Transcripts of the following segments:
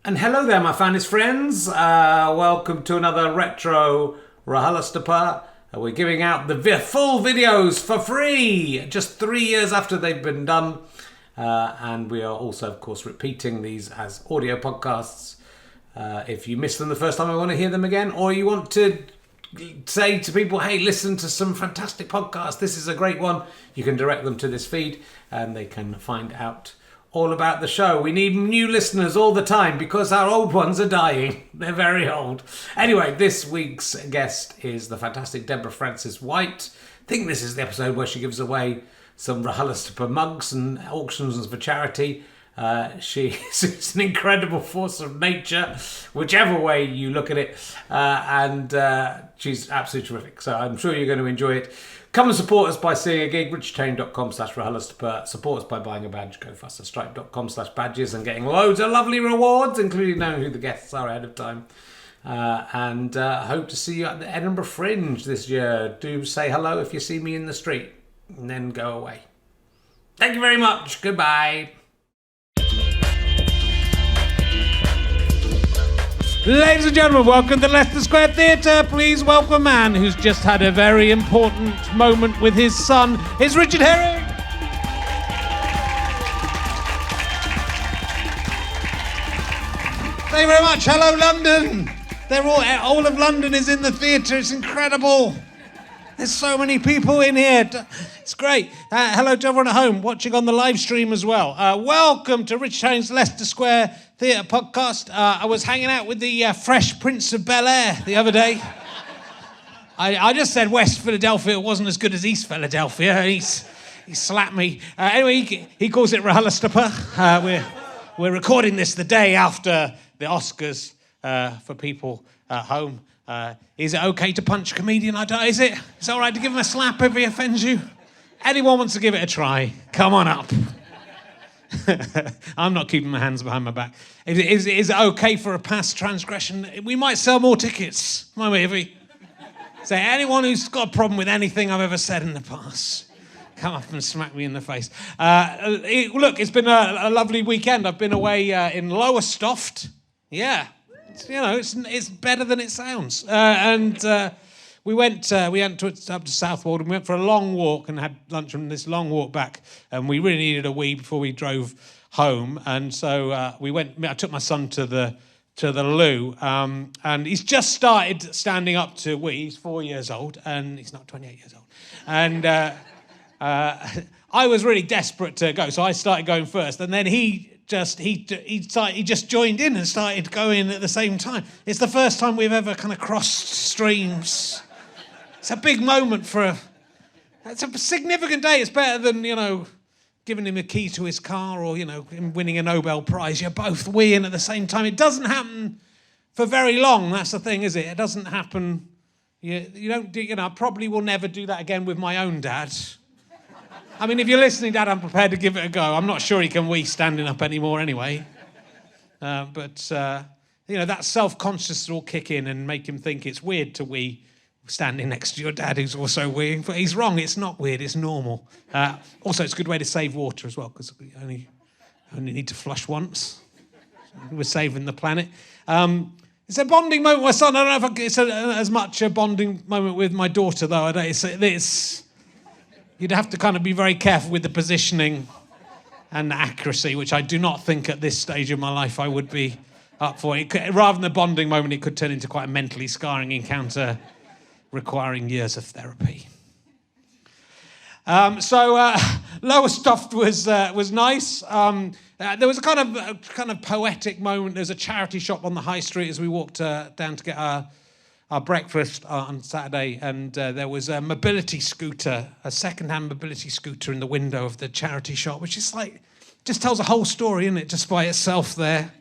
And hello there, my finest friends. Welcome to another retro RHLSTP. We're giving out the full videos for free, just 3 years after they've been done. And we are also, of course, repeating these as audio podcasts. If you missed them the first time, I want to hear them again, or you want to say to people, hey, listen to some fantastic podcasts, this is a great one, you can direct them to this feed and they can find out all about the show. We need new listeners all the time because our old ones are dying. They're very old. Anyway, this week's guest is the fantastic Deborah Frances-White. I think this is the episode where she gives away some RHLSTP mugs and auctions for charity. She's an incredible force of nature, whichever way you look at it, and she's absolutely terrific. So I'm sure you're going to enjoy it. Come and support us by seeing a gig, richchain.com/RHLSTP. Support us by buying a badge, go faster, stripe.com/badges, and getting loads of lovely rewards, including knowing who the guests are ahead of time. And hope to see you at the Edinburgh Fringe this year. Do say hello if you see me in the street, and then go away. Thank you very much. Goodbye. Ladies and gentlemen, welcome to Leicester Square Theatre. Please welcome a man who's just had a very important moment with his son. It's Richard Herring. Thank you very much. Hello, London. All of London is in the theatre. It's incredible. There's so many people in here. It's great. Hello to everyone at home watching on the live stream as well. Welcome to Richard Herring's Leicester Square Theatre podcast. I was hanging out with the Fresh Prince of Bel-Air the other day. I just said West Philadelphia. It wasn't as good as East Philadelphia. He slapped me. Anyway, he calls it RHLSTP. We're recording this the day after the Oscars for people at home. Is it okay to punch a comedian? Is it all right to give him a slap if he offends you? Anyone wants to give it a try? Come on up. I'm not keeping my hands behind my back. Is it okay for a past transgression? We might sell more tickets, might we, if we say anyone who's got a problem with anything I've ever said in the past, come up and smack me in the face. Look, it's been a lovely weekend. I've been away in Lowestoft. Yeah. It's better than it sounds. We went up to Southwold and we went for a long walk and had lunch on this long walk back. And we really needed a wee before we drove home. And so I took my son to the loo. And he's just started standing up to wee. He's 4 years old and he's not 28 years old. And I was really desperate to go. So I started going first. And then he just joined in and started going at the same time. It's the first time we've ever kind of crossed streams. It's a big moment it's a significant day. It's better than, giving him a key to his car or, him winning a Nobel Prize. You're both weeing at the same time. It doesn't happen for very long. That's the thing, is it? It doesn't happen. You don't do, I probably will never do that again with my own dad. I mean, if you're listening, Dad, I'm prepared to give it a go. I'm not sure he can wee standing up anymore anyway. But that self-conscious will kick in and make him think it's weird to wee standing next to your dad who's also weeing. But he's wrong. It's not weird. It's normal. Also, it's a good way to save water as well, because we only need to flush once. We're saving the planet. It's a bonding moment with my son. I don't know if it's as much a bonding moment with my daughter, though. You'd have to kind of be very careful with the positioning and the accuracy, which I do not think at this stage of my life I would be up for. Rather than a bonding moment, it could turn into quite a mentally scarring encounter requiring years of therapy. Lowestoft was nice. There was a kind of poetic moment. There's a charity shop on the high street as we walked down to get our breakfast on Saturday, and there was a mobility scooter, a second-hand mobility scooter in the window of the charity shop, which is just tells a whole story, isn't it, just by itself there.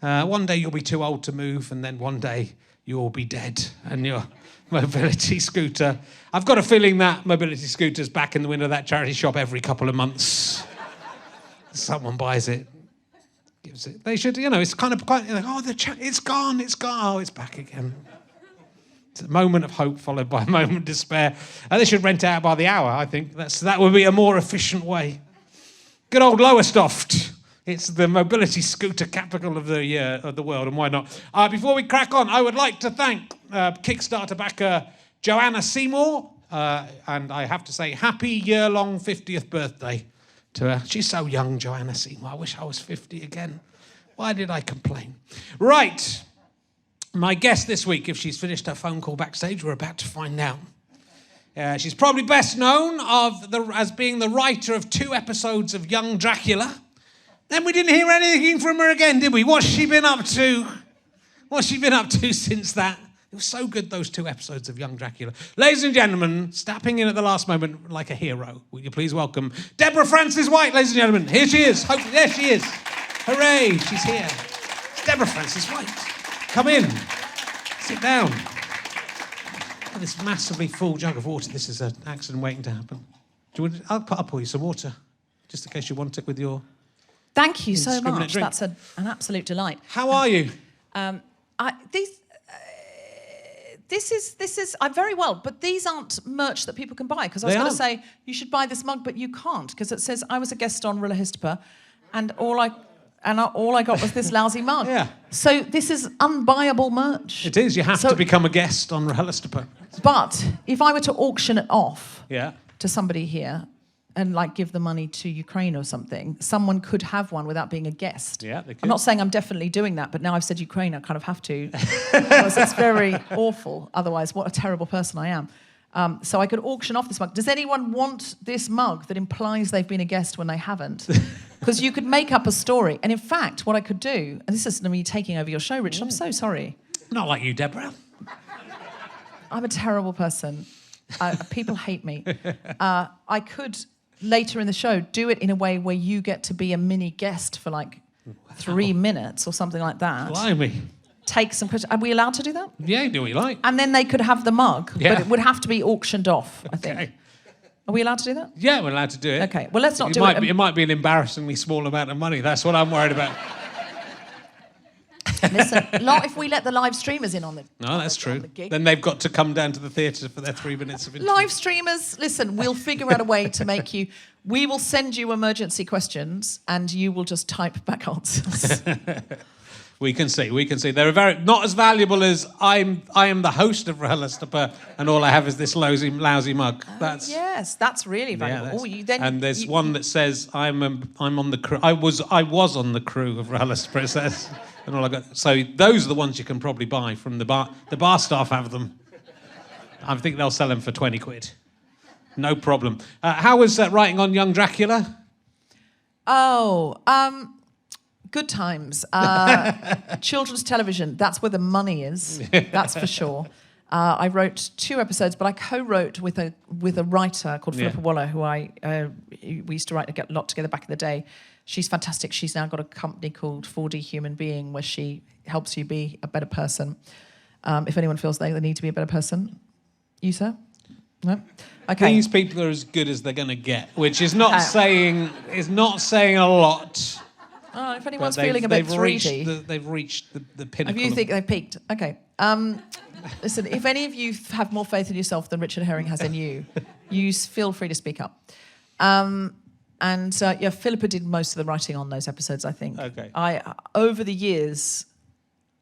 One day you'll be too old to move, and then one day you'll be dead, and your mobility scooter. I've got a feeling that mobility scooter's back in the window of that charity shop every couple of months. Someone buys it, gives it. They should, it's kind of quite, it's gone, oh, it's back again. It's a moment of hope followed by a moment of despair. They should rent it out by the hour, I think. That would be a more efficient way. Good old Lowestoft. It's the mobility scooter capital of the world, and why not? Before we crack on, I would like to thank Kickstarter backer Joanna Seymour, and I have to say, happy year-long 50th birthday to her. She's so young, Joanna Seymour. I wish I was 50 again. Why did I complain? Right. My guest this week, if she's finished her phone call backstage, we're about to find out. She's probably best known as being the writer of 2 episodes of Young Dracula. Then we didn't hear anything from her again, did we? What's she been up to? What's she been up to since that? It was so good, those 2 episodes of Young Dracula. Ladies and gentlemen, stepping in at the last moment like a hero, will you please welcome Deborah Frances-White, ladies and gentlemen. Here she is. Hopefully, there she is. Hooray, she's here. It's Deborah Frances-White. Come in. Sit down. Look at this massively full jug of water. This is an accident waiting to happen. I'll pour you some water, just in case you want it with your... Thank you so much. Drink. That's an absolute delight. How are you? This is. I'm very well, but these aren't merch that people can buy, because I was going to say you should buy this mug, but you can't, because it says I was a guest on RHLSTP, and all I got was this lousy mug. Yeah. So this is unbuyable merch. It is. You have to become a guest on RHLSTP. But if I were to auction it off to somebody here, and give the money to Ukraine or something, someone could have one without being a guest. Yeah, they could. I'm not saying I'm definitely doing that, but now I've said Ukraine, I kind of have to, because it's very awful. Otherwise, what a terrible person I am. So I could auction off this mug. Does anyone want this mug that implies they've been a guest when they haven't? Because you could make up a story. And in fact, what I could do, and this is me taking over your show, Richard, I'm so sorry. Not like you, Deborah. I'm a terrible person. People hate me. I could... later in the show, do it in a way where you get to be a mini guest for 3 minutes or something like that. Blimey. Take some questions. Are we allowed to do that? Yeah, do what you like. And then they could have the mug, but it would have to be auctioned off, I think. Okay. Are we allowed to do that? Yeah, we're allowed to do it. Okay, well, let's not do it. It might be an embarrassingly small amount of money. That's what I'm worried about. Listen, not if we let the live streamers in on the No, that's true. The Then they've got to come down to the theatre for their 3 minutes of interview. live streamers, listen, we'll figure out a way to make you... We will send you emergency questions and you will just type back answers. We can see. They're not as valuable as I am the host of RHLSTP and all I have is this lousy mug. Yes, that's really valuable. And there's one that says I'm on the crew. I was on the crew of RHLSTP, it says. And all I got. So those are the ones you can probably buy from the bar. The bar staff have them. I think they'll sell them for 20 quid. No problem. How was writing on Young Dracula? Good times. Children's television, that's where the money is. That's for sure. I wrote 2 episodes, but I co-wrote with a writer called Philippa Waller, who we used to write a lot together back in the day. She's fantastic. She's now got a company called 4D Human Being, where she helps you be a better person. If anyone feels they need to be a better person. You, sir? No? Okay. These people are as good as they're going to get, which is not saying a lot. Oh, if anyone's feeling a bit 3D... They've reached the pinnacle. If you think they've peaked. Okay. Listen, if any of you have more faith in yourself than Richard Herring has in you, you feel free to speak up. Philippa did most of the writing on those episodes, I think. Okay. Over the years,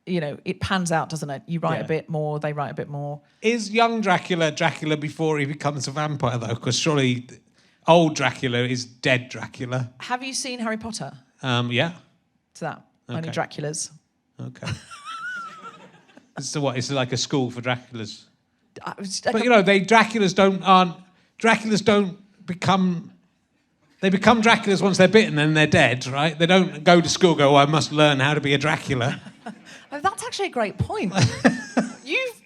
it pans out, doesn't it? You write a bit more, they write a bit more. Is young Dracula before he becomes a vampire, though? Because surely old Dracula is dead Dracula. Have you seen Harry Potter? Yeah. It's that. Okay. Only Draculas. Okay. So what? It's like a school for Draculas. But Draculas don't become... They become Draculas once they're bitten and they're dead, right? They don't go to school and go, I must learn how to be a Dracula. Oh, that's actually a great point.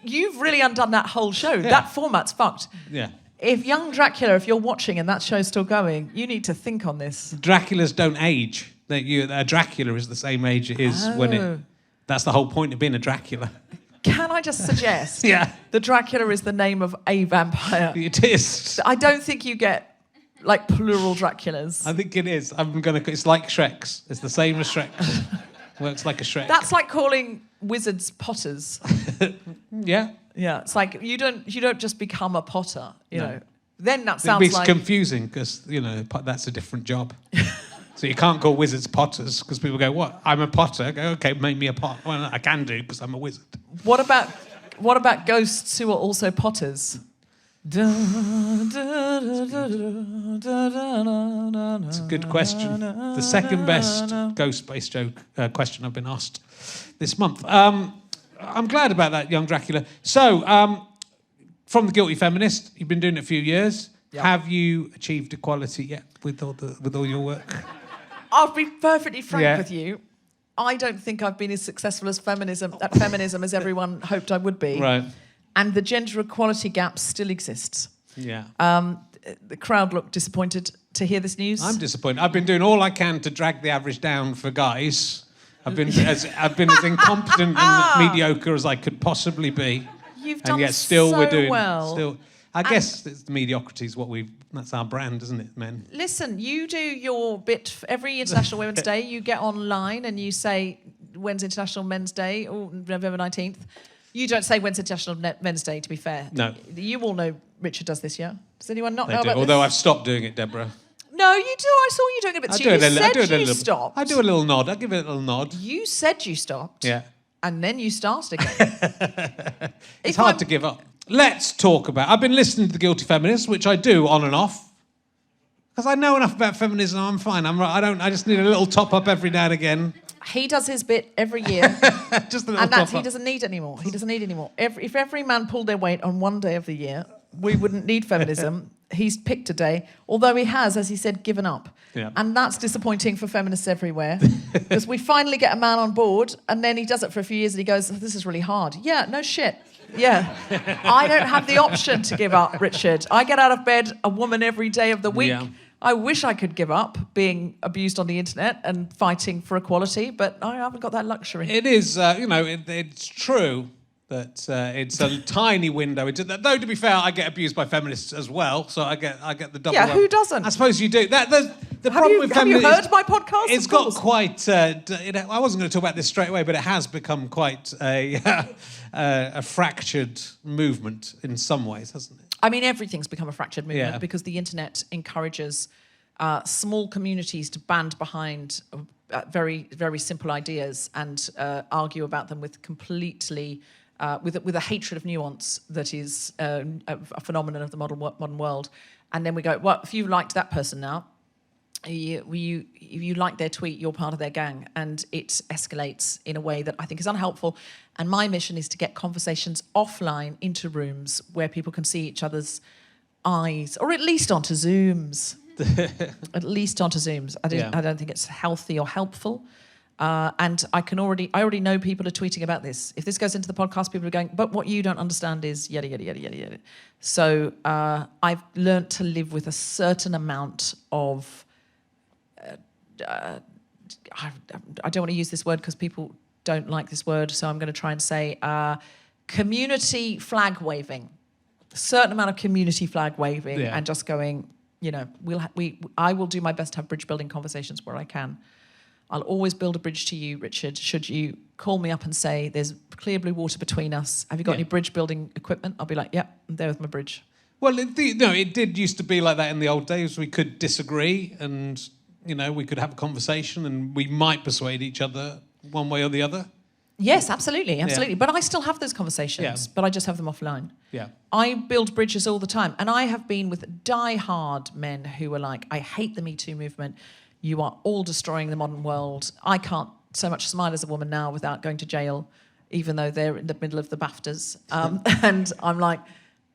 You've really undone that whole show. Yeah. That format's fucked. Yeah. If young Dracula, if you're watching and that show's still going, you need to think on this. Draculas don't age. A Dracula is the same age it is when it... That's the whole point of being a Dracula. Can I just suggest that Dracula is the name of a vampire? It is. I don't think you get... plural Draculas. I think it is. It's like Shrek's. It's the same as Shrek's. Works like a Shrek. That's like calling wizards potters. Yeah. Yeah. It's like you don't just become a potter. You know. Then that sounds It's confusing because that's a different job. So you can't call wizards potters because people go, what? I'm a potter. I go, okay, make me a pot. Well, I can do because I'm a wizard. What about ghosts who are also potters? It's a good question. The second best ghost-based question I've been asked this month. I'm glad about that, young Dracula. So, from the Guilty Feminist, you've been doing it a few years. Yep. Have you achieved equality yet with all your work? I'll be perfectly frank with you. I don't think I've been as successful as feminism as everyone hoped I would be. Right. And the gender equality gap still exists. Yeah. The crowd looked disappointed to hear this news. I'm disappointed. I've been doing all I can to drag the average down for guys. I've been as incompetent and mediocre as I could possibly be. You've done and yet still so we're doing well. Still, I guess it's mediocrity is that's our brand, isn't it, men? Listen, you do your bit for every International Women's Day. You get online and you say, when's International Men's Day? Oh, November 19th. You don't say when's International Men's Day, to be fair. No. You all know Richard does this, yeah? Does anyone not know do. about Although this? I've stopped doing it, Deborah. No, you do. I saw you doing it a bit too. You said you stopped. I do a little nod. I give it a little nod. You said you stopped. Yeah. And then you started again. It's hard to give up. Let's talk about... I've been listening to The Guilty Feminist, which I do on and off. Because I know enough about feminism, I'm fine. I just need a little top-up every now and again. He does his bit every year. Just a little top-up. He doesn't need anymore. He doesn't need anymore. If every man pulled their weight on one day of the year, we wouldn't need feminism. He's picked a day, although he has, as he said, given up. Yeah. And that's disappointing for feminists everywhere. Because we finally get a man on board, and then he does it for a few years, and he goes, this is really hard. Yeah, no shit. Yeah. I don't have the option to give up, Richard. I get out of bed a woman every day of the week. Yeah. I wish I could give up being abused on the internet and fighting for equality, but I haven't got that luxury. It is, it's true that it's a tiny window into that. Though, to be fair, I get abused by feminists as well, so I get the double. Yeah, who doesn't? I suppose you do. The problem with feminism... Have you heard my podcast? It's got quite... I wasn't going to talk about this straight away, but it has become quite a fractured movement in some ways, hasn't it? I mean, everything's become a fractured movement because the internet encourages small communities to band behind very, very simple ideas and argue about them with completely... with a hatred of nuance that is a phenomenon of the modern world. And then we go, well, if you liked that person now, you like their tweet, you're part of their gang. And it escalates in a way that I think is unhelpful. And my mission is to get conversations offline into rooms where people can see each other's eyes, or at least onto Zooms. At least onto Zooms. I don't think it's healthy or helpful. And I already know people are tweeting about this. If this goes into the podcast, people are going, but what you don't understand is yada, yada, yada, yada, yada. So I've learnt to live with a certain amount of... I don't want to use this word because people don't like this word, so I'm going to try and say community flag waving. A certain amount of community flag waving and just going, I will do my best to have bridge building conversations where I can. I'll always build a bridge to you, Richard, should you call me up and say, there's clear blue water between us. Have you got any bridge building equipment? I'll be like, yeah, I'm there with my bridge. Well, it did used to be like that in the old days. We could disagree and, we could have a conversation and we might persuade each other one way or the other. Yes, absolutely. Yeah. But I still have those conversations, but I just have them offline. Yeah. I build bridges all the time. And I have been with die-hard men who are like, I hate the Me Too movement. You are all destroying the modern world. I can't so much smile as a woman now without going to jail, even though they're in the middle of the BAFTAs. And I'm like,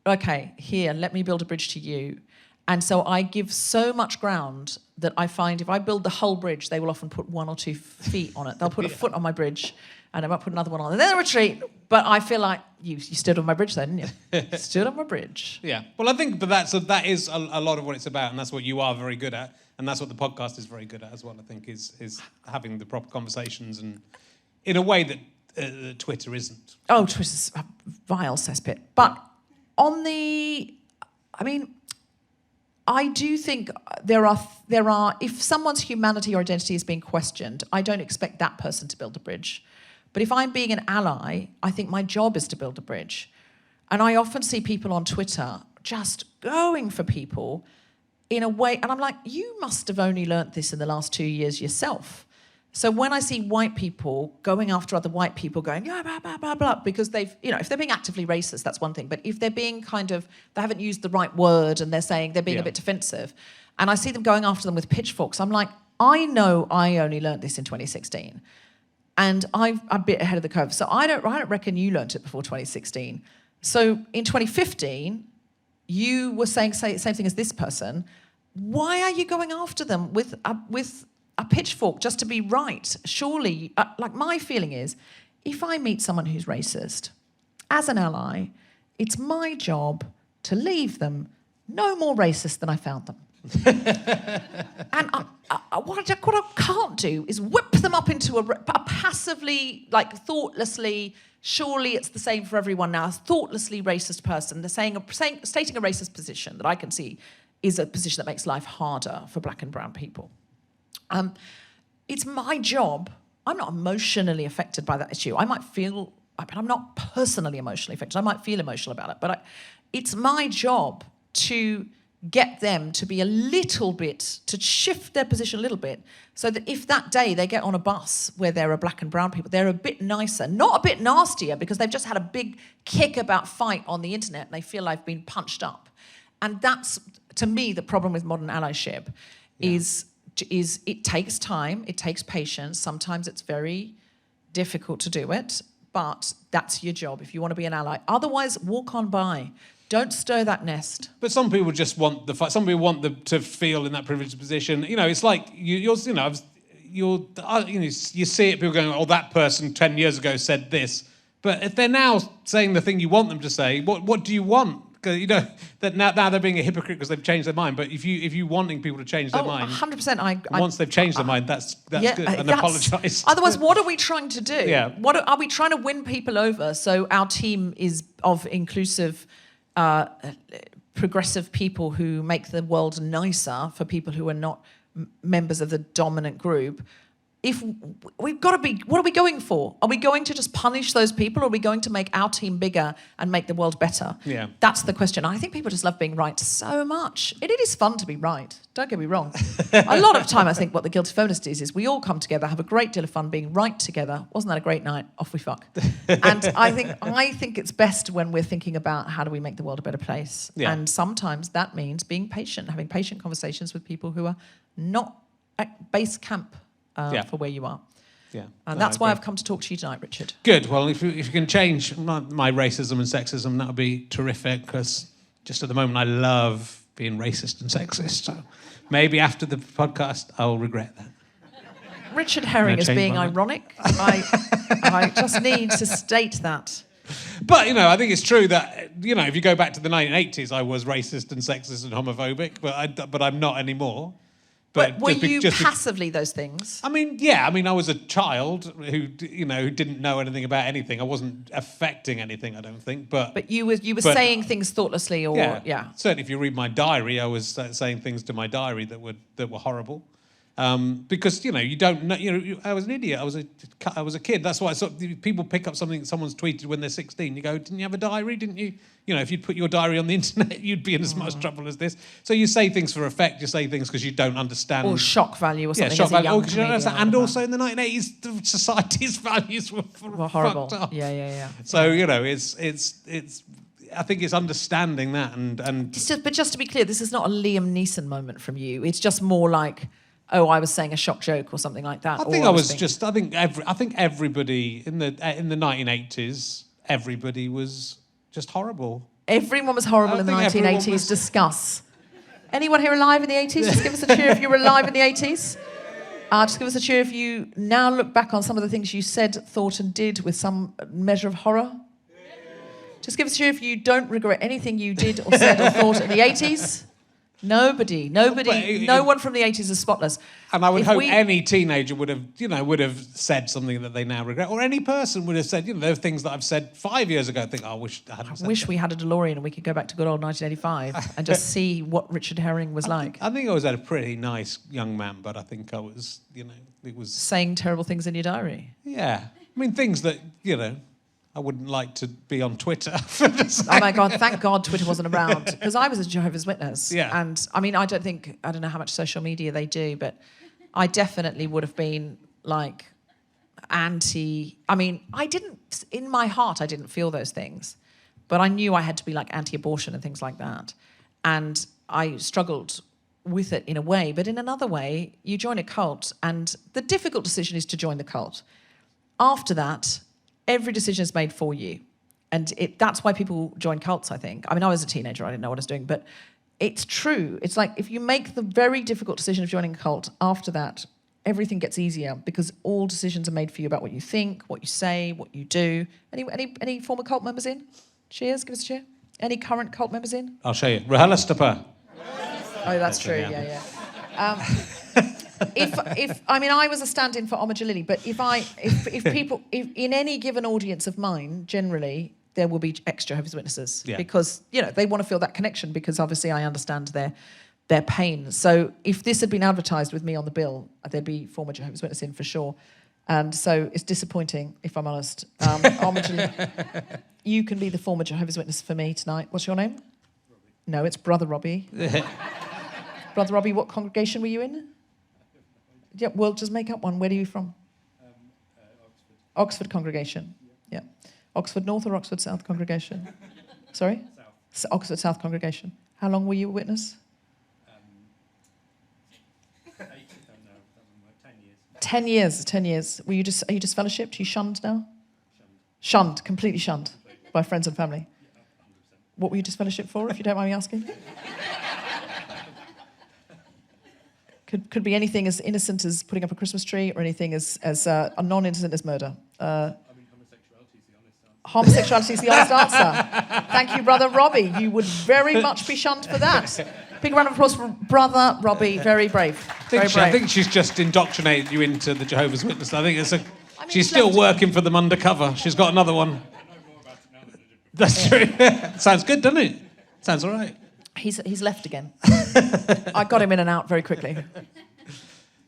okay, here, let me build a bridge to you. And so I give so much ground that I find if I build the whole bridge, they will often put 1 or 2 feet on it. They'll put a foot on my bridge, and I might put another one on, and then retreat. But I feel like you stood on my bridge then, didn't you? Stood on my bridge. Yeah. Well, I think that is a lot of what it's about, and that's what you are very good at, and that's what the podcast is very good at as well. I think is having the proper conversations, and in a way that Twitter isn't. Oh, Twitter's a vile cesspit. But I do think there are. If someone's humanity or identity is being questioned, I don't expect that person to build a bridge. But if I'm being an ally, I think my job is to build a bridge. And I often see people on Twitter just going for people in a way, and I'm like, you must have only learnt this in the last 2 years yourself. So when I see white people going after other white people going, yeah, blah, blah, blah, blah, because they've, if they're being actively racist, that's one thing. But if they're being they haven't used the right word and they're saying they're being a bit defensive, and I see them going after them with pitchforks, I'm like, I know I only learnt this in 2016. And I'm a bit ahead of the curve. So I don't reckon you learnt it before 2016. So in 2015, you were saying same thing as this person. Why are you going after them with a pitchfork just to be right? Surely, like my feeling is, if I meet someone who's racist, as an ally, it's my job to leave them no more racist than I found them. And what I can't do is whip them up into a passively, like thoughtlessly, surely it's the same for everyone now, a thoughtlessly racist person. They're stating a racist position that I can see is a position that makes life harder for black and brown people. It's my job. I'm not emotionally affected by that issue. I might feel, but I'm not personally emotionally affected. I might feel emotional about it, but it's my job to get them to be a little bit, to shift their position a little bit, so that if that day they get on a bus where there are black and brown people, they're a bit nicer, not a bit nastier, because they've just had a big kick about fight on the internet and they feel they've been punched up. And that's, to me, the problem with modern allyship is it takes time, it takes patience. Sometimes it's very difficult to do it, but that's your job if you want to be an ally. Otherwise, walk on by. Don't stir that nest. But some people just want the fight. Some people want to feel in that privileged position. It's like you see it. People going, "Oh, that person 10 years ago said this." But if they're now saying the thing you want them to say, what do you want? Because that now they're being a hypocrite because they've changed their mind. But if you wanting people to change their mind, 100%. Once they've changed their mind, that's good. And apologise. Otherwise, what are we trying to do? Yeah. Are we trying to win people over so our team is of inclusive, progressive people who make the world nicer for people who are not members of the dominant group? If we've got to be, what are we going for? Are we going to just punish those people, or are we going to make our team bigger and make the world better? Yeah. That's the question. I think people just love being right so much. It is fun to be right. Don't get me wrong. A lot of time I think what the Guilty Feminist is we all come together, have a great deal of fun being right together. Wasn't that a great night? Off we fuck. And I think it's best when we're thinking about how do we make the world a better place. Yeah. And sometimes that means being patient, having patient conversations with people who are not at base camp for where you are. Yeah. And that's why I've come to talk to you tonight, Richard. Good. Well, if you can change my racism and sexism, that would be terrific, because just at the moment I love being racist and sexist. So maybe after the podcast I'll regret that. Richard Herring is being ironic. I just need to state that. But, I think it's true that, if you go back to the 1980s, I was racist and sexist and homophobic, but I'm not anymore. But were you passively those things? I mean, yeah. I was a child who didn't know anything about anything. I wasn't affecting anything, I don't think. But you were saying things thoughtlessly, or yeah. Certainly, if you read my diary, I was saying things to my diary that were horrible. Because you don't know. I was an idiot. I was a kid. That's why people pick up something someone's tweeted when they're 16. You go, didn't you have a diary? Didn't you? If you'd put your diary on the internet, you'd be in as much trouble as this. So you say things for effect. You say things because you don't understand. Or shock value or something. Yeah, shock value. Young comedian, and also in the 1980s, the society's values were horrible. Fucked up. Yeah. So it's. I think it's understanding that and. But just to be clear, this is not a Liam Neeson moment from you. It's just more like, oh, I was saying a shock joke or something like that. I think everybody in the 1980s, everybody was just horrible. Everyone was horrible in the 1980s. Discuss. Anyone here alive in the 80s? Just give us a cheer if you were alive in the 80s. Just give us a cheer if you now look back on some of the things you said, thought and did with some measure of horror. Just give us a cheer if you don't regret anything you did or said or thought in the 80s. Nobody, no one from the 80s is spotless. And I would hope any teenager would have said something that they now regret, or any person would have said, there are things that I've said 5 years ago. I think, I wish I hadn't said that. We had a DeLorean and we could go back to good old 1985 and just see what Richard Herring was like. I think I was a pretty nice young man, but I think I was, it was... Saying terrible things in your diary. Yeah. Things that, I wouldn't like to be on Twitter. Oh my God, thank God Twitter wasn't around. Because I was a Jehovah's Witness. Yeah. And I mean, I don't know how much social media they do, but I definitely would have been like in my heart, I didn't feel those things. But I knew I had to be like anti-abortion and things like that. And I struggled with it in a way. But in another way, you join a cult, and the difficult decision is to join the cult. After that, every decision is made for you. And that's why people join cults, I think. I mean, I was a teenager, I didn't know what I was doing, but it's true. It's like if you make the very difficult decision of joining a cult, after that, everything gets easier because all decisions are made for you about what you think, what you say, what you do. Any former cult members in? Cheers, give us a cheer. Any current cult members in? I'll show you. RHLSTP. Oh, that's true, yeah. I was a stand-in for Omar Jalili, but if people in any given audience of mine, generally there will be ex-Jehovah's Witnesses because they want to feel that connection because obviously I understand their pain. So if this had been advertised with me on the bill, there'd be former Jehovah's Witness in for sure. And so it's disappointing, if I'm honest. Omar Jalili, you can be the former Jehovah's Witness for me tonight. What's your name? Robbie. No, it's Brother Robbie. Brother Robbie, what congregation were you in? Yeah, well, just make up one. Where are you from? Oxford. Oxford congregation. Yeah. Oxford North or Oxford South congregation? Sorry? South. Oxford South congregation. How long were you a witness? 10 years. 10 years. Are you just fellowshipped? Are you shunned now? Shunned, completely shunned by friends and family. Yeah, 100%. What were you disfellowshipped for, if you don't mind me asking? Could be anything as innocent as putting up a Christmas tree, or anything as non-innocent as murder. Homosexuality is the honest answer. Thank you, Brother Robbie. You would very much be shunned for that. Big round of applause for Brother Robbie. Very brave. I think she's just indoctrinated you into the Jehovah's Witness. I think she's still working for them undercover. She's got another one. That's true. Sounds good, doesn't it? Sounds all right. He's left again. I got him in and out very quickly.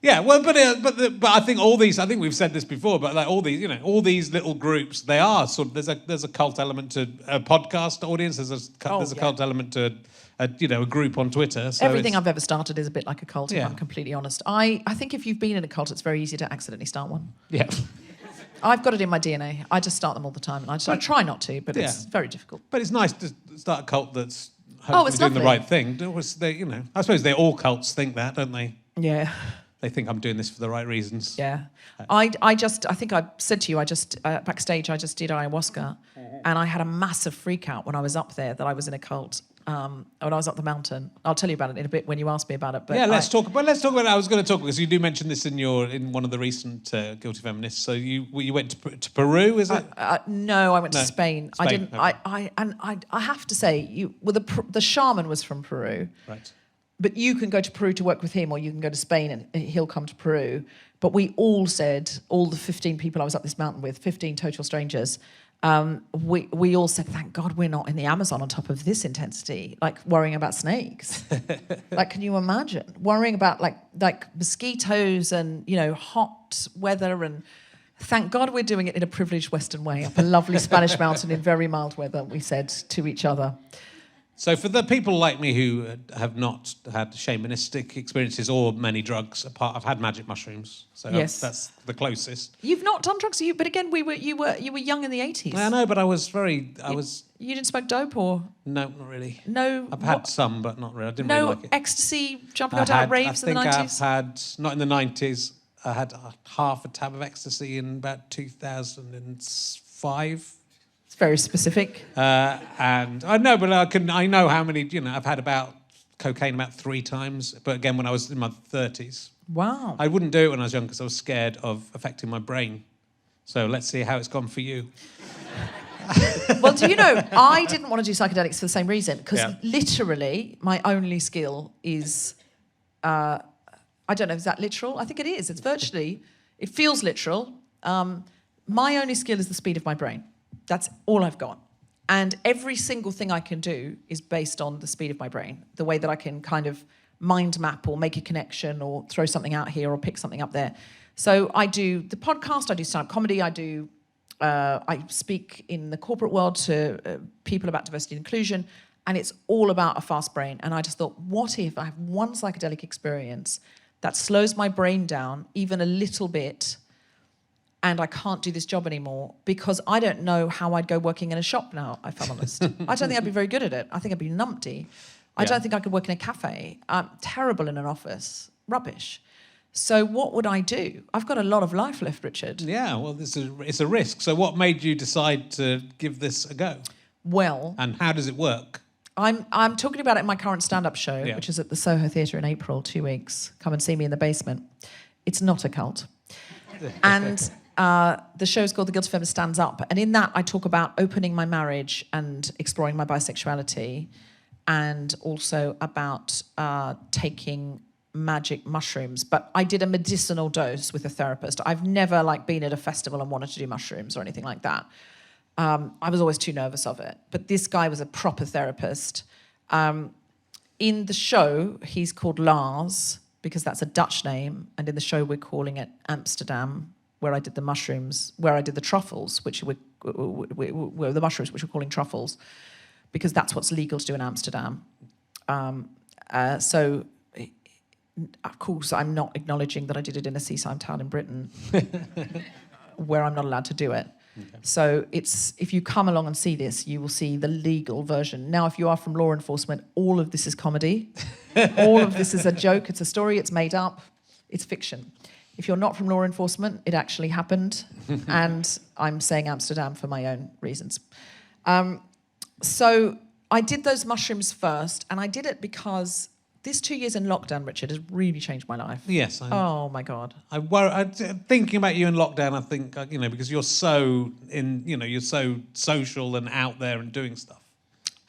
Yeah, well, but I think all these. I think we've said this before, but like all these little groups, they are sort of. There's a cult element to a podcast audience. There's a cult element to a group on Twitter. So everything I've ever started is a bit like a cult. If I'm completely honest, I think if you've been in a cult, it's very easy to accidentally start one. Yeah. I've got it in my DNA. I just start them all the time, and I try not to, but it's very difficult. But it's nice to start a cult that's hopefully doing the right thing. I suppose all cults think that, don't they? Yeah. They think I'm doing this for the right reasons. Yeah. I think I said to you, backstage, I just did ayahuasca, and I had a massive freak out when I was up there that I was in a cult. When I was up the mountain. I'll tell you about it in a bit when you ask me about it. But yeah, let's talk about it. I was going to talk because you do mention this in one of the recent Guilty Feminists. So you went to Peru, is it? No, I went to Spain. I didn't. Okay. I have to say, the shaman was from Peru. Right. But you can go to Peru to work with him, or you can go to Spain and he'll come to Peru. But we all said, all the 15 people I was up this mountain with, 15 total strangers, we all said, thank God we're not in the Amazon on top of this intensity, like worrying about snakes. Like, can you imagine? Worrying about like mosquitoes and, hot weather, and thank God we're doing it in a privileged Western way, up a lovely Spanish mountain in very mild weather, we said to each other. So for the people like me who have not had shamanistic experiences or many drugs, I've had magic mushrooms. So yes. That's the closest. You've not done drugs, but again, you were young in the 80s. I know, but You didn't smoke dope, or? No, not really. No. I've had some, but not really. I didn't really like it. No ecstasy, jumping out at raves in the 90s? I think I've had, not in the 90s, I had half a tab of ecstasy in about 2005. Very specific. And I know, but I know how many. I've had about cocaine about 3 times, but again when I was in my 30s. Wow. I wouldn't do it when I was young because I was scared of affecting my brain. So let's see how it's gone for you. Well, do you know, I didn't want to do psychedelics for the same reason, because literally my only skill is, I don't know, is that literal? I think it is. It's virtually, it feels literal. My only skill is the speed of my brain. That's all I've got. And every single thing I can do is based on the speed of my brain, the way that I can kind of mind map or make a connection or throw something out here or pick something up there. So I do the podcast, I do stand-up comedy, I do I speak in the corporate world to people about diversity and inclusion, and it's all about a fast brain. And I just thought, what if I have one psychedelic experience that slows my brain down even a little bit, and I can't do this job anymore because I don't know how I'd go working in a shop now, if I'm honest. I don't think I'd be very good at it. I think I'd be numpty. I don't think I could work in a cafe. I'm terrible in an office. Rubbish. So what would I do? I've got a lot of life left, Richard. Yeah, well, it's a risk. So what made you decide to give this a go? Well... And how does it work? I'm talking about it in my current stand-up show, which is at the Soho Theatre in April, 2 weeks. Come and see me in the basement. It's not a cult. And... the show's called The Guilty Feminist Stands Up. And in that, I talk about opening my marriage and exploring my bisexuality, and also about taking magic mushrooms. But I did a medicinal dose with a therapist. I've never been at a festival and wanted to do mushrooms or anything like that. I was always too nervous of it. But this guy was a proper therapist. In the show, he's called Lars, because that's a Dutch name. And in the show, we're calling it Amsterdam, where I did the mushrooms, where I did the truffles, which were the mushrooms, which we're calling truffles, because that's what's legal to do in Amsterdam. So, of course, I'm not acknowledging that I did it in a seaside town in Britain, where I'm not allowed to do it. Okay. So if you come along and see this, you will see the legal version. Now, if you are from law enforcement, all of this is comedy. All of this is a joke. It's a story. It's made up. It's fiction. If you're not from law enforcement, it actually happened, and I'm saying Amsterdam for my own reasons. So I did those mushrooms first, and I did it because this 2 years in lockdown, Richard, has really changed my life. Yes. Oh my God. Thinking about you in lockdown, I think because you're so you're so social and out there and doing stuff.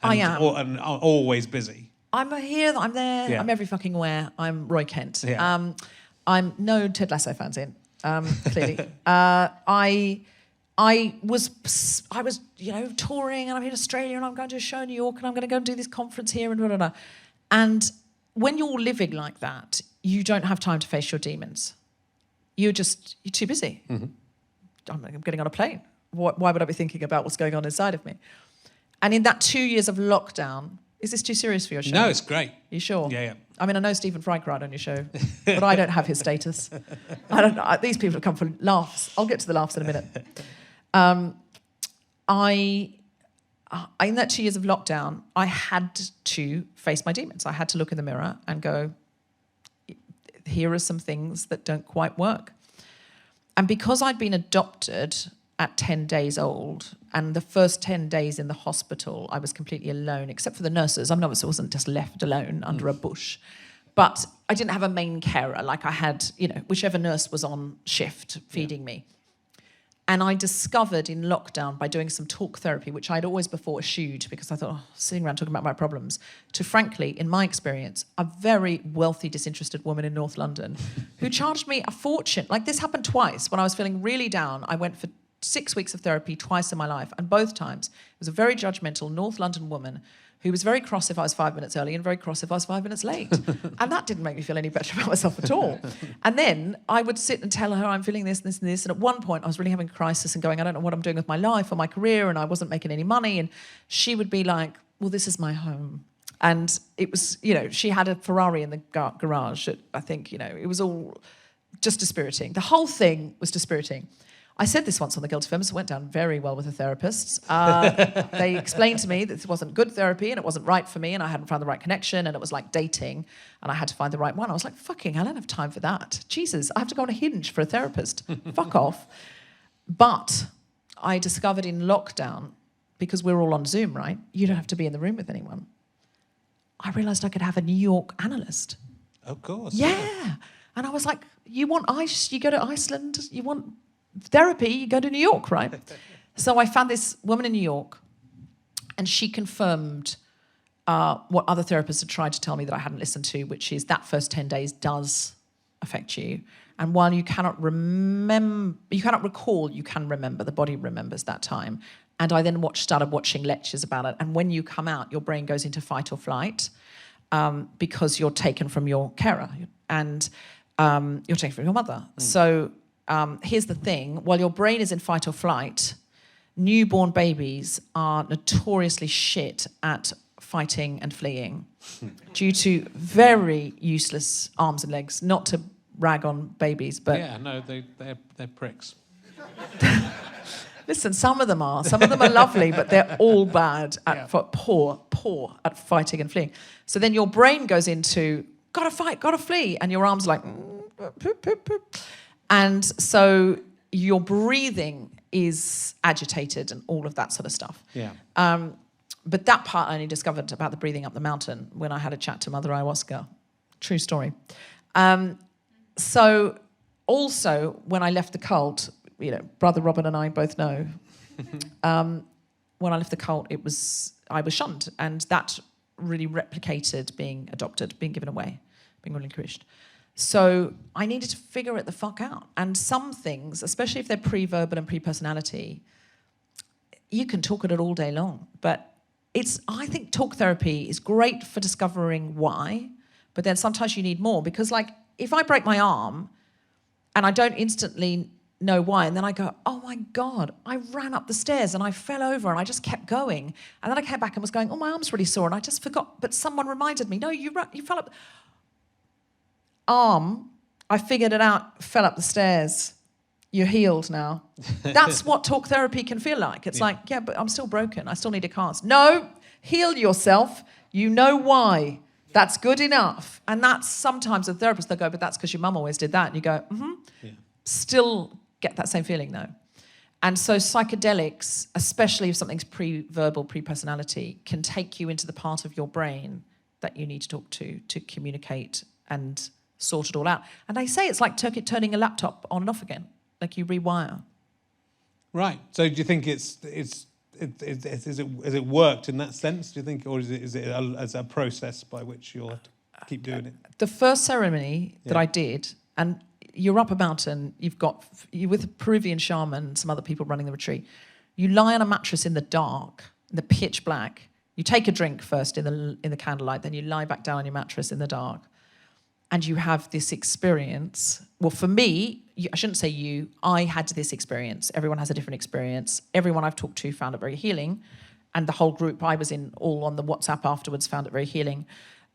And, I am, and always busy. I'm here. I'm there. Yeah. I'm every fucking where. I'm Roy Kent. Yeah. I'm no Ted Lasso fans in, clearly. I was touring, and I'm in Australia, and I'm going to a show in New York, and I'm going to go and do this conference here, and blah, blah, blah. And when you're living like that, you don't have time to face your demons. You're too busy. Mm-hmm. I'm getting on a plane. Why would I be thinking about what's going on inside of me? And in that 2 years of lockdown, is this too serious for your show? No, it's great. You sure? Yeah. I mean, I know Stephen Fry cried on your show, but I don't have his status. I don't know. These people have come for laughs. I'll get to the laughs in a minute. In that 2 years of lockdown, I had to face my demons. I had to look in the mirror and go, here are some things that don't quite work. And because I'd been adopted at 10 days old, and the first 10 days in the hospital, I was completely alone, except for the nurses. I wasn't just left alone under a bush. But I didn't have a main carer. Like I had, whichever nurse was on shift feeding me. And I discovered in lockdown, by doing some talk therapy, which I'd always before eschewed because I thought, sitting around talking about my problems, to frankly, in my experience, a very wealthy, disinterested woman in North London who charged me a fortune. Like this happened twice. When I was feeling really down, I went for 6 weeks of therapy twice in my life, and both times it was a very judgmental North London woman who was very cross if I was 5 minutes early and very cross if I was 5 minutes late. And that didn't make me feel any better about myself at all. And then I would sit and tell her I'm feeling this and this and this, and at one point I was really having a crisis and going, I don't know what I'm doing with my life or my career, and I wasn't making any money, and she would be like, well, this is my home. And it was, she had a Ferrari in the garage. I think, it was all just dispiriting. The whole thing was dispiriting. I said this once on The Guilty Feminist. It went down very well with the therapists. They explained to me that this wasn't good therapy and it wasn't right for me and I hadn't found the right connection and it was like dating and I had to find the right one. I was like, fucking hell, I don't have time for that. Jesus, I have to go on a Hinge for a therapist. Fuck off. But I discovered in lockdown, because we're all on Zoom, right? You don't have to be in the room with anyone. I realised I could have a New York analyst. Of course. Yeah. And I was like, you want ice, you go to Iceland. You want therapy, you go to New York, right? So I found this woman in New York, and she confirmed what other therapists had tried to tell me that I hadn't listened to, which is that first 10 days does affect you. And while you cannot recall, you can remember. The body remembers that time. And I then started watching lectures about it. And when you come out, your brain goes into fight or flight because you're taken from your carer and you're taken from your mother. So here's the thing. While your brain is in fight or flight, newborn babies are notoriously shit at fighting and fleeing due to very useless arms and legs. Not to rag on babies, but... Yeah, no, they're pricks. Listen, some of them are. Some of them are lovely, but they're all bad at poor at fighting and fleeing. So then your brain goes into, gotta fight, gotta flee, and your arms are like... Poop, poop, poop. And so your breathing is agitated and all of that sort of stuff. Yeah. But that part I only discovered about the breathing up the mountain when I had a chat to Mother Ayahuasca. True story. So also, when I left the cult, Brother Robin and I both know, when I left the cult, I was shunned, and that really replicated being adopted, being given away, being relinquished. So I needed to figure it the fuck out. And some things, especially if they're pre-verbal and pre-personality, you can talk at it all day long. But I think talk therapy is great for discovering why, but then sometimes you need more. Because like, if I break my arm and I don't instantly know why, and then I go, oh my God, I ran up the stairs and I fell over and I just kept going. And then I came back and was going, oh, my arm's really sore, and I just forgot. But someone reminded me, no, you fell up. Arm, I figured it out, fell up the stairs. You're healed now. That's what talk therapy can feel like. It's like, yeah, but I'm still broken. I still need a cast. No, heal yourself. You know why. That's good enough. And that's sometimes a therapist, they'll go, but that's because your mum always did that. And you go, Still get that same feeling though. And so psychedelics, especially if something's pre-verbal, pre-personality, can take you into the part of your brain that you need to talk to communicate and sort it all out. And they say it's like turning a laptop on and off again, like you rewire. Right. So do you think has it worked in that sense? Do you think, or is it as a process by which you'll have to keep doing it? The first ceremony that I did, and you're up a mountain, you're with a Peruvian shaman, some other people running the retreat. You lie on a mattress in the dark, in the pitch black. You take a drink first in the candlelight, then you lie back down on your mattress in the dark. And you have this experience. Well, for me, I shouldn't say you, I had this experience. Everyone has a different experience. Everyone I've talked to found it very healing. And the whole group I was in, all on the WhatsApp afterwards, found it very healing.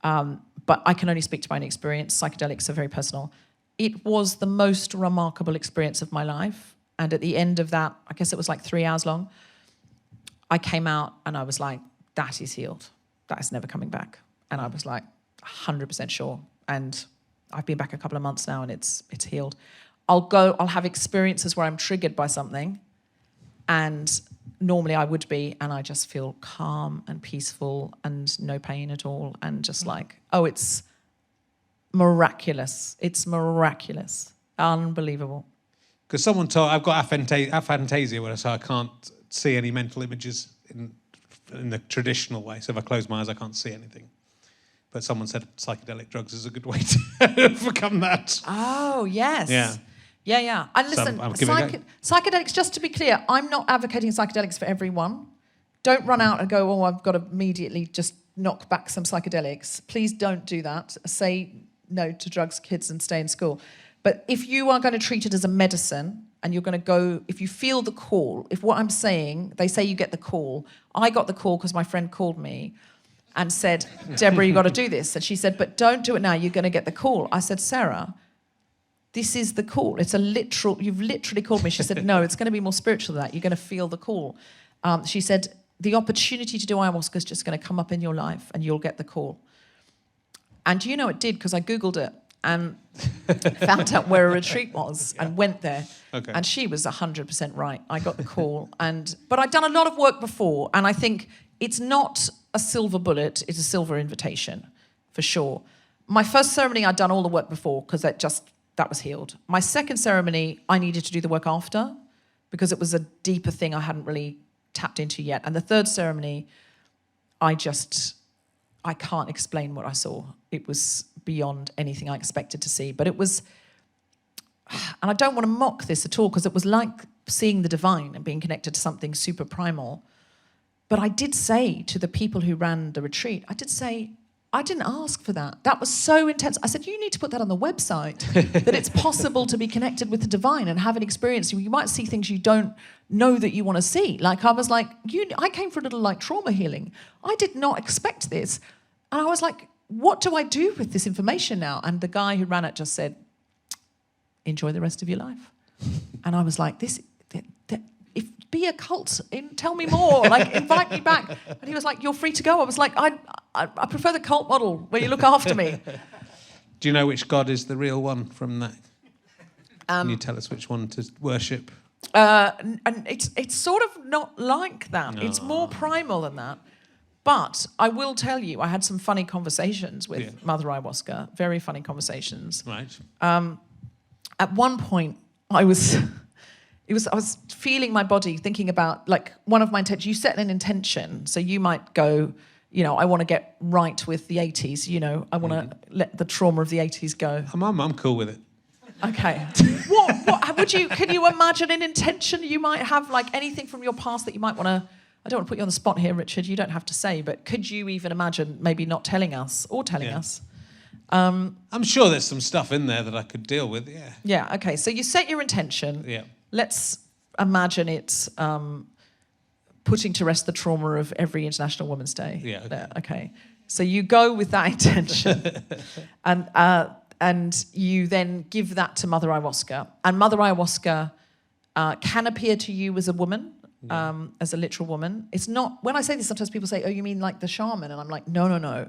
But I can only speak to my own experience. Psychedelics are very personal. It was the most remarkable experience of my life. And at the end of that, I guess it was like 3 hours long, I came out and I was like, that is healed. That is never coming back. And I was like 100% sure. And I've been back a couple of months now and it's healed. I'll have experiences where I'm triggered by something, and normally I would be, and I just feel calm and peaceful and no pain at all, and just like, oh, it's miraculous. It's miraculous. Unbelievable. Because someone told, I've got aphantasia, so I can't see any mental images in the traditional way. So if I close my eyes, I can't see anything. But someone said psychedelic drugs is a good way to overcome that. Oh, yes. Yeah. And listen, psychedelics, just to be clear, I'm not advocating psychedelics for everyone. Don't run out and go, oh, I've got to immediately just knock back some psychedelics. Please don't do that. Say no to drugs, kids, and stay in school. But if you are going to treat it as a medicine and you're going to go, if you feel the call, if what I'm saying, they say you get the call. I got the call because my friend called me and said, Deborah, you got to do this. And she said, but don't do it now, you're going to get the call. I said, Sarah, this is the call. It's you've literally called me. She said, no, it's going to be more spiritual than that. You're going to feel the call. She said, the opportunity to do ayahuasca is just going to come up in your life and you'll get the call. And you know it did, because I Googled it and found out where a retreat was and went there. Okay. And she was 100% right. I got the call. But I'd done a lot of work before, and I think it's not a silver bullet, it's a silver invitation, for sure. My first ceremony, I'd done all the work before, because that was healed. My second ceremony, I needed to do the work after, because it was a deeper thing I hadn't really tapped into yet. And the third ceremony, I can't explain what I saw. It was beyond anything I expected to see. But it was, and I don't want to mock this at all, because it was like seeing the divine and being connected to something super primal. But I did say to the people who ran the retreat, I did say, I didn't ask for that. That was so intense. I said, you need to put that on the website, that it's possible to be connected with the divine and have an experience. You might see things you don't know that you want to see. Like, I was like, I came for a little like trauma healing. I did not expect this. And I was like, what do I do with this information now? And the guy who ran it just said, enjoy the rest of your life. And I was like, be a cult, tell me more, like invite me back. And he was like, you're free to go. I was like, I prefer the cult model where you look after me. Do you know which God is the real one from that? Can you tell us which one to worship? And it's sort of not like that. No. It's more primal than that. But I will tell you, I had some funny conversations with Mother Ayahuasca, very funny conversations. Right. At one point, I was feeling my body, thinking about, like, one of my intentions. You set an intention, so you might go, I want to get right with the 80s. I want to let the trauma of the 80s go. I'm cool with it. Okay. What would you? Can you imagine an intention you might have, like anything from your past that you might want to? I don't want to put you on the spot here, Richard. You don't have to say, but could you even imagine maybe not telling us or telling us? I'm sure there's some stuff in there that I could deal with. Yeah. Yeah. Okay. So you set your intention. Yeah. Let's imagine it's putting to rest the trauma of every International Women's Day. Yeah. Okay. So you go with that intention, and you then give that to Mother Ayahuasca. And Mother Ayahuasca can appear to you as a woman, as a literal woman. It's not. When I say this, sometimes people say, "Oh, you mean like the shaman?" And I'm like, "No.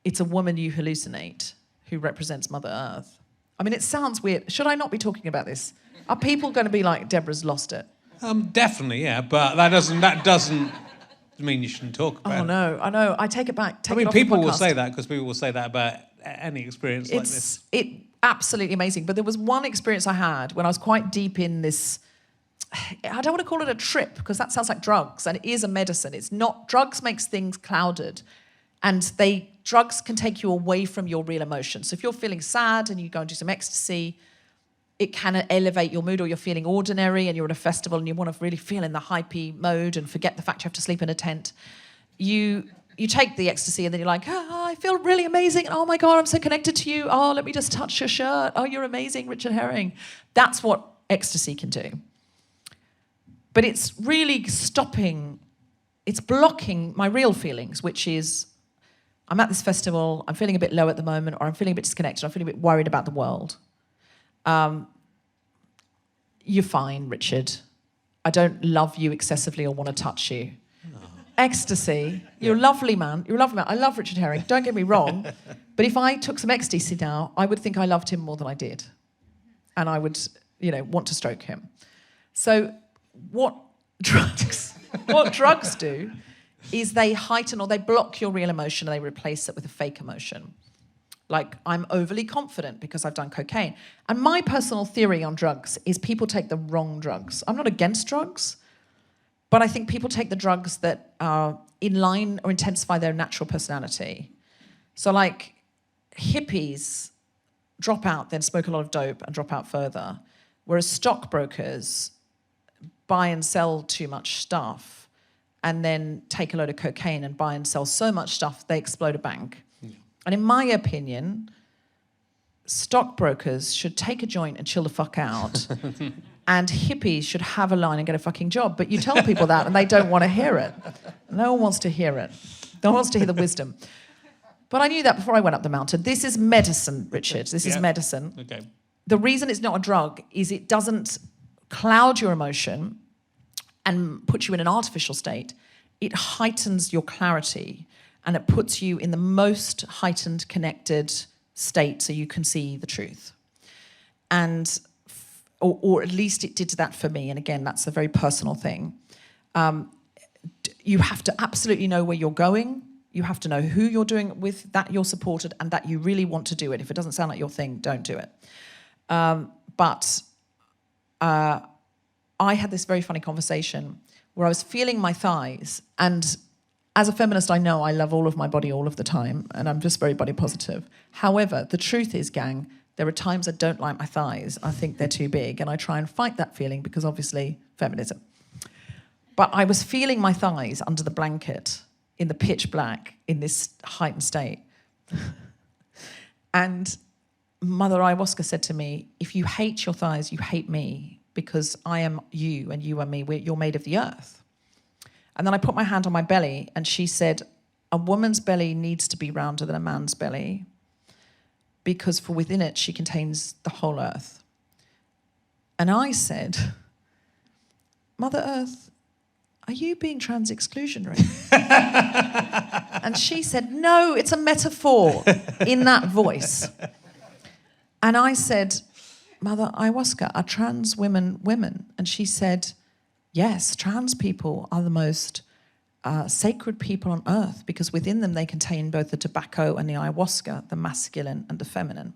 It's a woman you hallucinate who represents Mother Earth." I mean, it sounds weird. Should I not be talking about this? Are people going to be like, Deborah's lost it? Definitely, yeah, but that doesn't mean you shouldn't talk about it. Oh, no, I know. I take it back. People will say that because people will say that about any experience like this. It's absolutely amazing. But there was one experience I had when I was quite deep in this. I don't want to call it a trip because that sounds like drugs, and it is a medicine. It's not. Drugs makes things clouded, and drugs can take you away from your real emotions. So if you're feeling sad and you go and do some ecstasy, it can elevate your mood, or you're feeling ordinary and you're at a festival and you want to really feel in the hypey mode and forget the fact you have to sleep in a tent. You take the ecstasy and then you're like, I feel really amazing. Oh my God, I'm so connected to you. Oh, let me just touch your shirt. Oh, you're amazing, Richard Herring. That's what ecstasy can do. But it's really it's blocking my real feelings, which is, I'm at this festival, I'm feeling a bit low at the moment, or I'm feeling a bit disconnected, I'm feeling a bit worried about the world. You're fine, Richard. I don't love you excessively or want to touch you. No. Ecstasy, you're a lovely man. You're a lovely man. I love Richard Herring, don't get me wrong. But if I took some ecstasy now, I would think I loved him more than I did. And I would, want to stroke him. So what drugs do is they heighten or they block your real emotion and they replace it with a fake emotion. Like, I'm overly confident because I've done cocaine. And my personal theory on drugs is people take the wrong drugs. I'm not against drugs, but I think people take the drugs that are in line or intensify their natural personality. So, like, hippies drop out, then smoke a lot of dope and drop out further, whereas stockbrokers buy and sell too much stuff and then take a load of cocaine and buy and sell so much stuff they explode a bank. And in my opinion, stockbrokers should take a joint and chill the fuck out, and hippies should have a line and get a fucking job. But you tell people that and they don't want to hear it. No one wants to hear it. No one wants to hear the wisdom. But I knew that before I went up the mountain. This is medicine, Richard. This is medicine. Okay. The reason it's not a drug is it doesn't cloud your emotion and put you in an artificial state. It heightens your clarity. And it puts you in the most heightened, connected state so you can see the truth. And, or at least it did that for me. And again, that's a very personal thing. You have to absolutely know where you're going. You have to know who you're doing it with, that you're supported, and that you really want to do it. If it doesn't sound like your thing, don't do it. But I had this very funny conversation where I was feeling my thighs, and as a feminist, I know I love all of my body all of the time, and I'm just very body positive. However, the truth is, gang, there are times I don't like my thighs. I think they're too big, and I try and fight that feeling because obviously feminism. But I was feeling my thighs under the blanket in the pitch black in this heightened state. And Mother Ayahuasca said to me, if you hate your thighs, you hate me, because I am you and you are me. You're made of the earth. And then I put my hand on my belly, and she said, a woman's belly needs to be rounder than a man's belly, because for within it, she contains the whole earth. And I said, Mother Earth, are you being trans-exclusionary? And she said, no, it's a metaphor, in that voice. And I said, Mother Ayahuasca, are trans women women? And she said, yes, trans people are the most sacred people on earth, because within them they contain both the tobacco and the ayahuasca, the masculine and the feminine.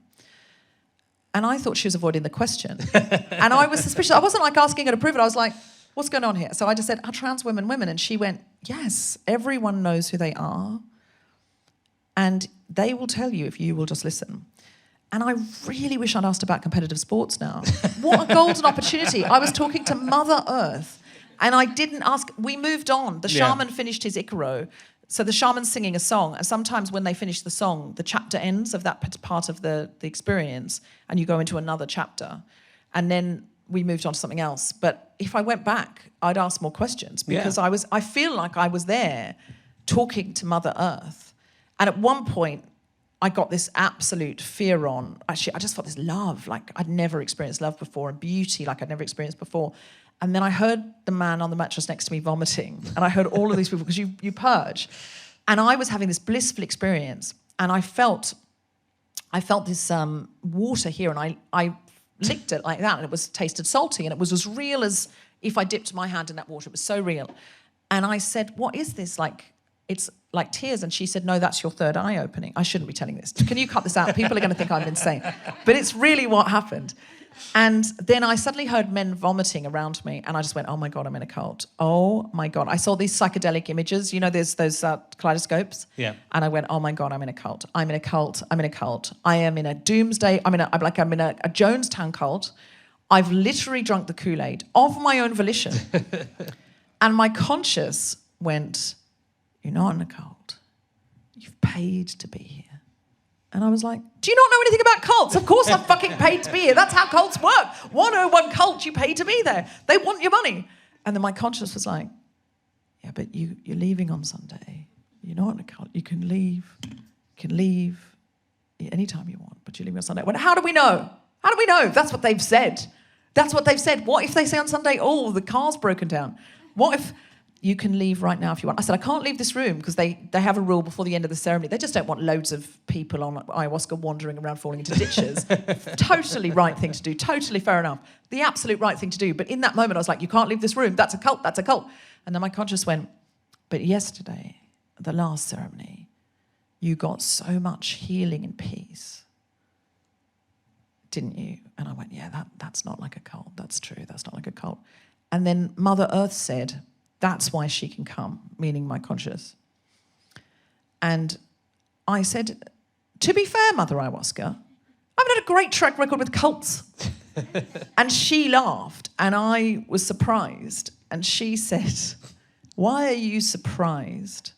And I thought she was avoiding the question. And I was suspicious. I wasn't like asking her to prove it. I was like, what's going on here? So I just said, are trans women women? And she went, yes, everyone knows who they are. And they will tell you if you will just listen. And I really wish I'd asked about competitive sports now. What a golden opportunity. I was talking to Mother Earth, and I didn't ask. We moved on. The shaman finished his Icaro. So the shaman's singing a song, and sometimes when they finish the song, the chapter ends of that part of the experience, and you go into another chapter. And then we moved on to something else. But if I went back, I'd ask more questions, because I feel like I was there talking to Mother Earth. And at one point, I got this absolute fear on. Actually, I just felt this love, like I'd never experienced love before, and beauty like I'd never experienced before. And then I heard the man on the mattress next to me vomiting, and I heard all of these people, because you purge. And I was having this blissful experience, and I felt this water here, and I licked it like that, and it was tasted salty, and it was as real as if I dipped my hand in that water. It was so real. And I said, what is this? Like, it's like tears. And she said, no, that's your third eye opening. I shouldn't be telling this. Can you cut this out? People are going to think I'm insane. But it's really what happened. And then I suddenly heard men vomiting around me, and I just went, oh my God, I'm in a cult. Oh my God. I saw these psychedelic images. You know, there's those kaleidoscopes. Yeah. And I went, oh my God, I'm in a cult. I'm in a cult. I'm in a cult. I am in a doomsday. I'm in a Jonestown cult. I've literally drunk the Kool-Aid of my own volition. And my conscious went, you're not in a cult. You've paid to be here. And I was like, do you not know anything about cults? Of course I'm fucking paid to be here. That's how cults work. 101 cult, you pay to be there. They want your money. And then my conscience was like, yeah, but you're leaving on Sunday. You're not in a cult. You can leave. You can leave anytime you want, but you're leaving on Sunday. I went, how do we know? How do we know? That's what they've said. That's what they've said. What if they say on Sunday, oh, the car's broken down? What if you can leave right now if you want? I said, I can't leave this room, because they have a rule before the end of the ceremony. They just don't want loads of people on ayahuasca wandering around falling into ditches. Totally right thing to do. Totally fair enough. The absolute right thing to do. But in that moment, I was like, you can't leave this room. That's a cult. That's a cult. And then my conscience went, but yesterday, the last ceremony, you got so much healing and peace. Didn't you? And I went, yeah, that's not like a cult. That's true. That's not like a cult. And then Mother Earth said, that's why she can come, meaning my conscious. And I said, to be fair, Mother Ayahuasca, I've had a great track record with cults. And she laughed, and I was surprised. And she said, why are you surprised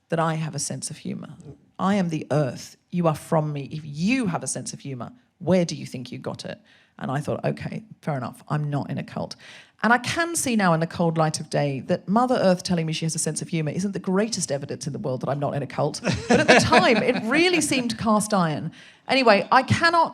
that I have a sense of humour? I am the earth. You are from me. If you have a sense of humour, where do you think you got it? And I thought, okay, fair enough. I'm not in a cult. And I can see now in the cold light of day that Mother Earth telling me she has a sense of humour isn't the greatest evidence in the world that I'm not in a cult. But at the time, it really seemed cast iron. Anyway, I can't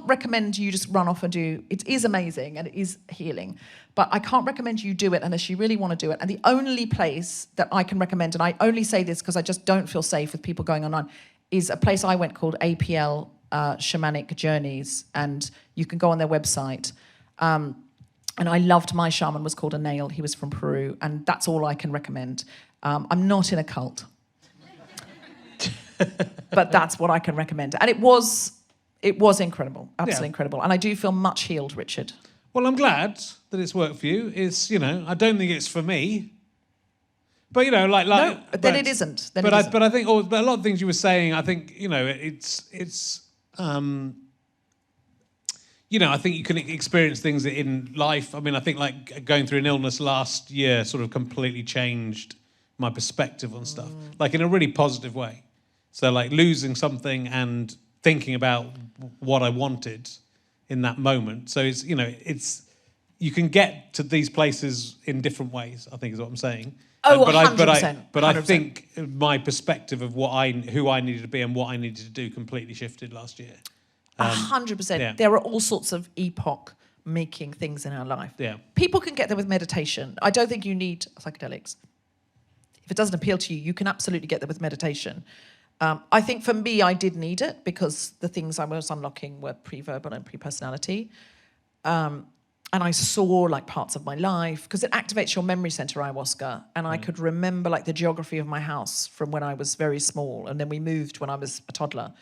recommend you just run off and do. It is amazing and it is healing. But I can't recommend you do it unless you really want to do it. And the only place that I can recommend, and I only say this because I just don't feel safe with people going online, is a place I went called APL Shamanic Journeys. And you can go on their website. And I loved my shaman was called Anil. He was from Peru, and that's all I can recommend. I'm not in a cult, but that's what I can recommend. And it was incredible, absolutely incredible. And I do feel much healed, Richard. Well, I'm glad that it's worked for you. It's, I don't think it's for me. But, no, then it isn't. But I think a lot of things you were saying, I think, it's I think you can experience things in life. I mean, I think like going through an illness last year sort of completely changed my perspective on stuff, like in a really positive way. So like losing something and thinking about what I wanted in that moment. So it's, you can get to these places in different ways, I think is what I'm saying. Oh, but 100%. I think my perspective of who I needed to be and what I needed to do completely shifted last year. 100%. Yeah. There are all sorts of epoch-making things in our life. Yeah. People can get there with meditation. I don't think you need psychedelics. If it doesn't appeal to you, you can absolutely get there with meditation. I think for me, I did need it because the things I was unlocking were pre-verbal and pre-personality. And I saw like parts of my life because it activates your memory center, ayahuasca. And I could remember like the geography of my house from when I was very small. And then we moved when I was a toddler.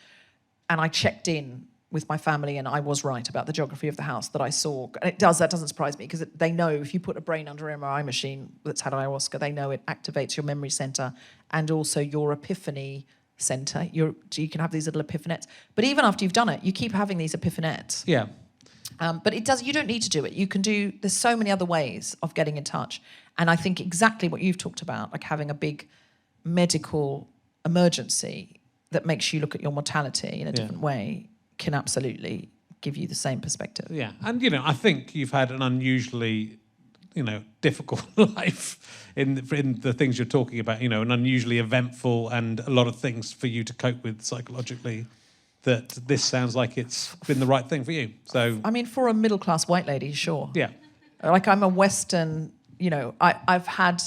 And I checked in with my family and I was right about the geography of the house that I saw. And that doesn't surprise me because they know if you put a brain under an MRI machine that's had ayahuasca, they know it activates your memory center and also your epiphany center. So you can have these little epiphanettes. But even after you've done it, you keep having these epiphanettes. Yeah. But you don't need to do it. There's so many other ways of getting in touch. And I think exactly what you've talked about, like having a big medical emergency that makes you look at your mortality in a different way, can absolutely give you the same perspective. Yeah. And, I think you've had an unusually, difficult life in the things you're talking about, an unusually eventful and a lot of things for you to cope with psychologically. That this sounds like it's been the right thing for you. So I mean, for a middle-class white lady, sure. Yeah. Like I'm a Western, I've had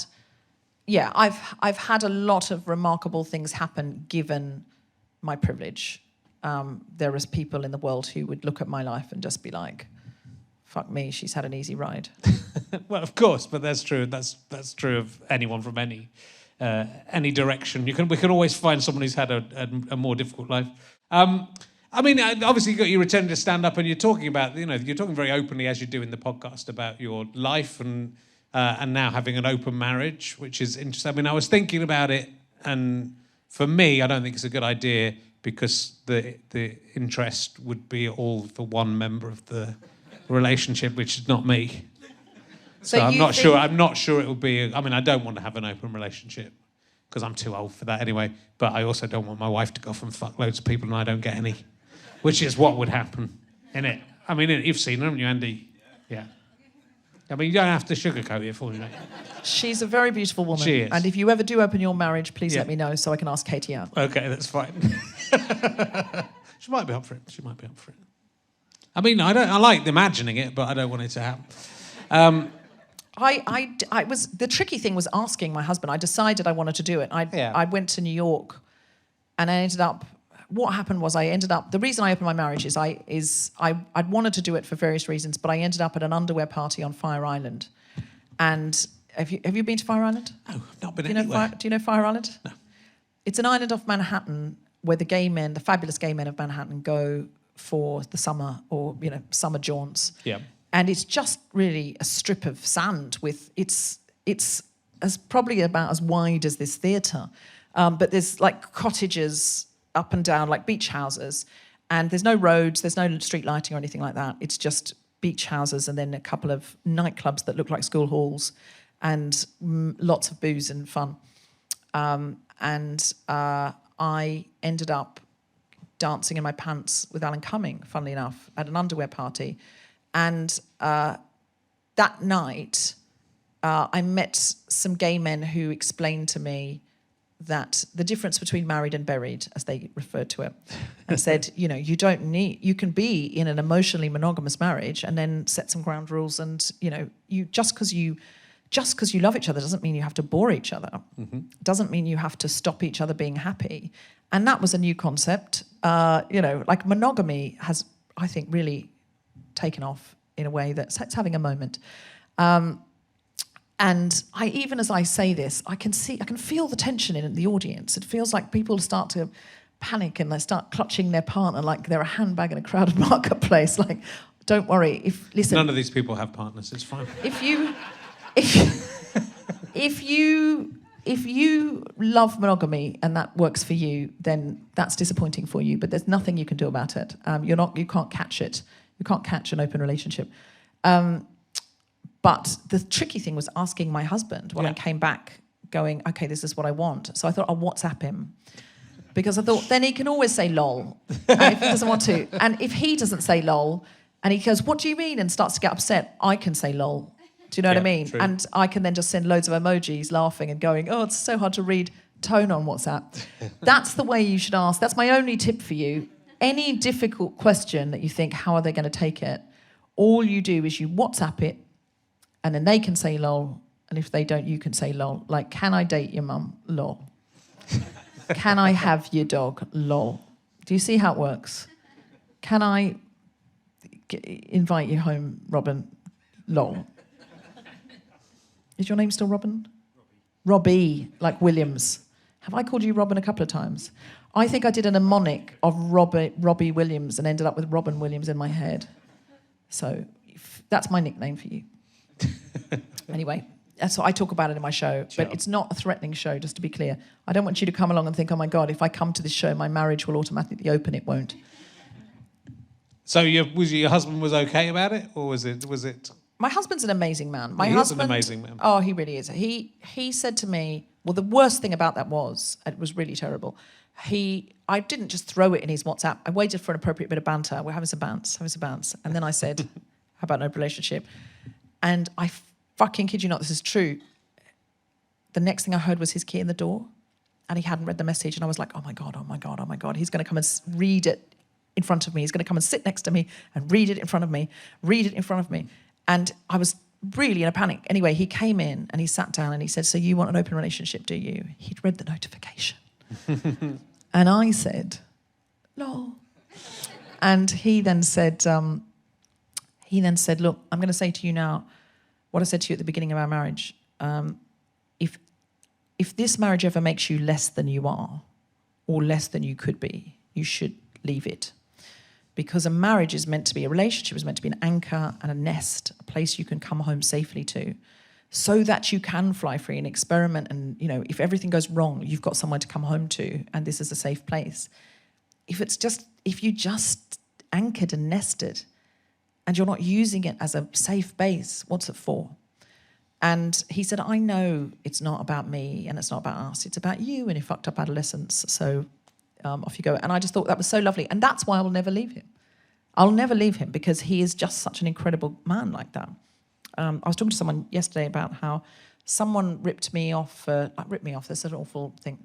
a lot of remarkable things happen given my privilege. There is people in the world who would look at my life and just be like, fuck me, she's had an easy ride. Well, of course, but that's true. That's true of anyone from any direction. We can always find someone who's had a more difficult life. Obviously, you're returning to stand up, and you're talking about, you're talking very openly as you do in the podcast about your life and now having an open marriage, which is interesting. I was thinking about it, and for me, I don't think it's a good idea because the interest would be all for one member of the relationship, which is not me. So I'm not sure. I'm not sure it would be. I don't want to have an open relationship because I'm too old for that anyway. But I also don't want my wife to go off and fuck loads of people and I don't get any, which is what would happen, innit? You've seen her, haven't you, Andy? Yeah. You don't have to sugarcoat it for me, mate. She's a very beautiful woman. She is. And if you ever do open your marriage, please let me know so I can ask Katie out. Okay, that's fine. She might be up for it. I like imagining it, but I don't want it to happen. The tricky thing was asking my husband. I decided I wanted to do it. I went to New York and I ended up, the reason I opened my marriage is I'd wanted to do it for various reasons, but I ended up at an underwear party on Fire Island. And have you been to Fire Island? No, I've not been anywhere. Do you know Fire Island? No. It's an island off Manhattan where the fabulous gay men of Manhattan go for the summer or, summer jaunts. Yeah. And it's just really a strip of sand it's as probably about as wide as this theatre. But there's like cottages up and down, like beach houses. And there's no roads, there's no street lighting or anything like that. It's just beach houses and then a couple of nightclubs that look like school halls and lots of booze and fun. I ended up dancing in my pants with Alan Cumming, funnily enough, at an underwear party. And that night, I met some gay men who explained to me that the difference between married and buried, as they referred to it, and said, you can be in an emotionally monogamous marriage and then set some ground rules and, just because you love each other doesn't mean you have to bore each other. Mm-hmm. Doesn't mean you have to stop each other being happy. And that was a new concept. Like monogamy has, I think, really taken off in a way that's having a moment. And even as I say this, I can feel the tension in the audience. It feels like people start to panic and they start clutching their partner like they're a handbag in a crowded marketplace. Like, don't worry. Listen, none of these people have partners. It's fine. If you love monogamy and that works for you, then that's disappointing for you. But there's nothing you can do about it. You can't catch it. You can't catch an open relationship. But the tricky thing was asking my husband when I came back, going, okay, this is what I want. So I thought, I'll WhatsApp him. because I thought then he can always say lol if he doesn't want to. And if he doesn't say lol and he goes, what do you mean? And starts to get upset, I can say lol. Do you know what I mean? True. And I can then just send loads of emojis laughing and going, oh, it's so hard to read tone on WhatsApp. That's the way you should ask. That's my only tip for you. Any difficult question that you think, how are they going to take it? All you do is you WhatsApp it, and then they can say lol. And if they don't, you can say lol. Like, can I date your mum? Lol. Can I have your dog? Lol. Do you see how it works? Can I invite you home, Robin? Lol. Is your name still Robin? Robbie, like Williams. Have I called you Robin a couple of times? I think I did a mnemonic of Robbie Williams and ended up with Robin Williams in my head. So that's my nickname for you. Anyway, that's what I talk about it in my show. Sure. But it's not a threatening show, just to be clear. I don't want you to come along and think, oh my God, if I come to this show, my marriage will automatically open. It won't. So your husband was okay about it? Or was it... My husband's an amazing man. He is an amazing man. Oh, he really is. He said to me, well, the worst thing about that was, it was really terrible. I didn't just throw it in his WhatsApp. I waited for an appropriate bit of banter. We're having some bounce. And then I said, how about an open relationship? And I fucking kid you not, this is true. The next thing I heard was his key in the door, and he hadn't read the message. And I was like, oh my God. He's going to come and read it in front of me. He's going to come and sit next to me and read it in front of me. And I was really in a panic. Anyway, he came in and he sat down and he said, so you want an open relationship, do you? He'd read the notification. And I said, lol. And he then said, look, I'm going to say to you now what I said to you at the beginning of our marriage. If this marriage ever makes you less than you are or less than you could be, you should leave it. Because a marriage is meant to be, a relationship is meant to be an anchor and a nest, a place you can come home safely to, so that you can fly free and experiment. And, you know, if everything goes wrong, you've got somewhere to come home to, and this is a safe place. If you just anchored and nested, and you're not using it as a safe base, what's it for? And he said, I know it's not about me and it's not about us, it's about you and your fucked up adolescence. So off you go. And I just thought that was so lovely. And that's why I will never leave him. I'll never leave him, because he is just such an incredible man like that. I was talking to someone yesterday about how someone ripped me off, that's an awful thing.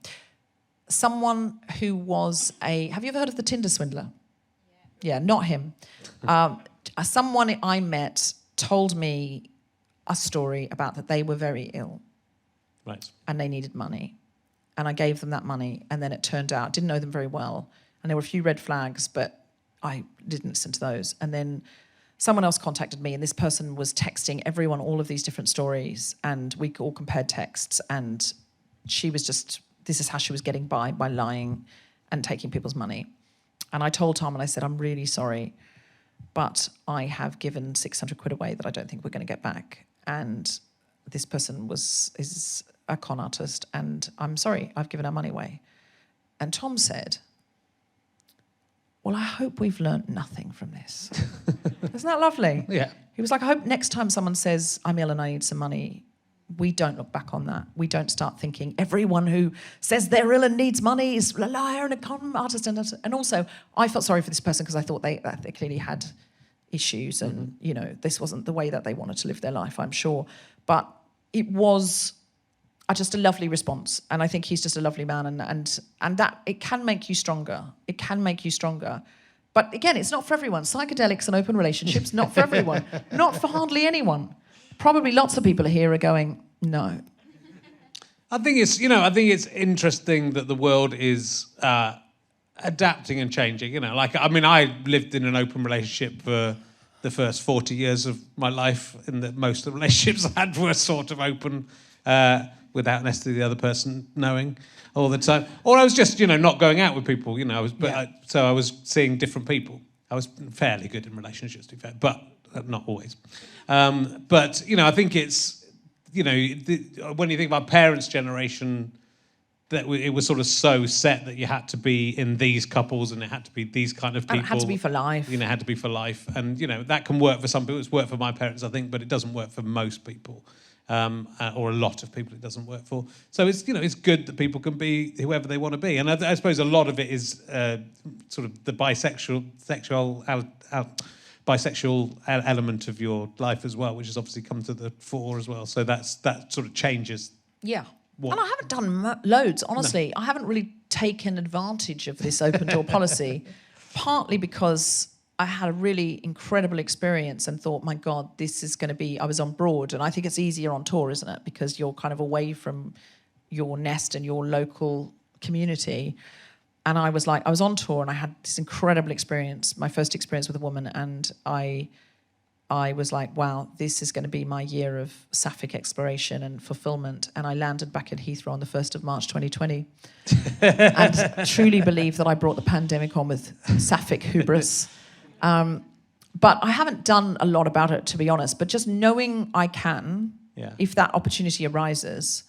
Someone who was have you ever heard of the Tinder swindler? Yeah, not him. Someone I met told me a story about that they were very ill. Right. And they needed money. And I gave them that money, and then it turned out, didn't know them very well, and there were a few red flags, but I didn't listen to those. And then someone else contacted me, and this person was texting everyone all of these different stories, and we all compared texts, and she was just, this is how she was getting by lying and taking people's money. And I told Tom, and I said, I'm really sorry, but I have given 600 quid away that I don't think we're going to get back. And this person is a con artist, and I'm sorry, I've given our money away. And Tom said, well, I hope we've learnt nothing from this. Isn't that lovely? Yeah. He was like, I hope next time someone says, I'm ill and I need some money, we don't look back on that. We don't start thinking everyone who says they're ill and needs money is a liar and a con artist. And also, I felt sorry for this person because I thought they clearly had issues, and, you know, this wasn't the way that they wanted to live their life, I'm sure. But it was just a lovely response, and I think he's just a lovely man, and that it can make you stronger. It can make you stronger. But again, it's not for everyone. Psychedelics and open relationships, not for everyone. Not for hardly anyone. Probably lots of people here are going, no. I think it's interesting that the world is adapting and changing. You know, like, I mean, I lived in an open relationship for the first 40 years of my life, and that most of the relationships I had were sort of open, without necessarily the other person knowing all the time. Or I was just, not going out with people, so I was seeing different people. I was fairly good in relationships, to be fair, but not always. But I think it's, when you think about parents' generation, that it was sort of so set that you had to be in these couples and it had to be these kind of people. And it had to be for life. It had to be for life. And, that can work for some people. It's worked for my parents, I think, but it doesn't work for most people. or a lot of people it doesn't work for. So it's good that people can be whoever they want to be, and I suppose a lot of it is sort of the bisexual element of your life as well, which has obviously come to the fore as well. So that sort of changes. Yeah. And I haven't done loads, honestly. No. I haven't really taken advantage of this open door policy, partly because I had a really incredible experience and thought, my God, this is going to be... I was on Broad, and I think it's easier on tour, isn't it? Because you're kind of away from your nest and your local community. And I was on tour, and I had this incredible experience, my first experience with a woman, and I was like, wow, this is going to be my year of sapphic exploration and fulfillment. And I landed back at Heathrow on the 1st of March 2020 and truly believe that I brought the pandemic on with sapphic hubris. But I haven't done a lot about it, to be honest, but just knowing I can, if that opportunity arises,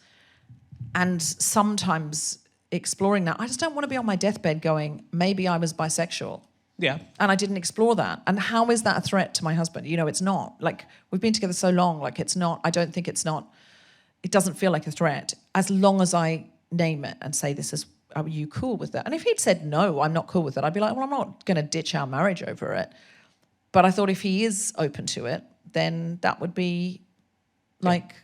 and sometimes exploring that. I just don't want to be on my deathbed going, maybe I was bisexual. Yeah. And I didn't explore that. And how is that a threat to my husband? It's not. Like, we've been together so long, like, it's not, I don't think it's not, it doesn't feel like a threat, as long as I name it and say, are you cool with that? And if he'd said, no, I'm not cool with it, I'd be like, well, I'm not going to ditch our marriage over it. But I thought if he is open to it, then that would be, like,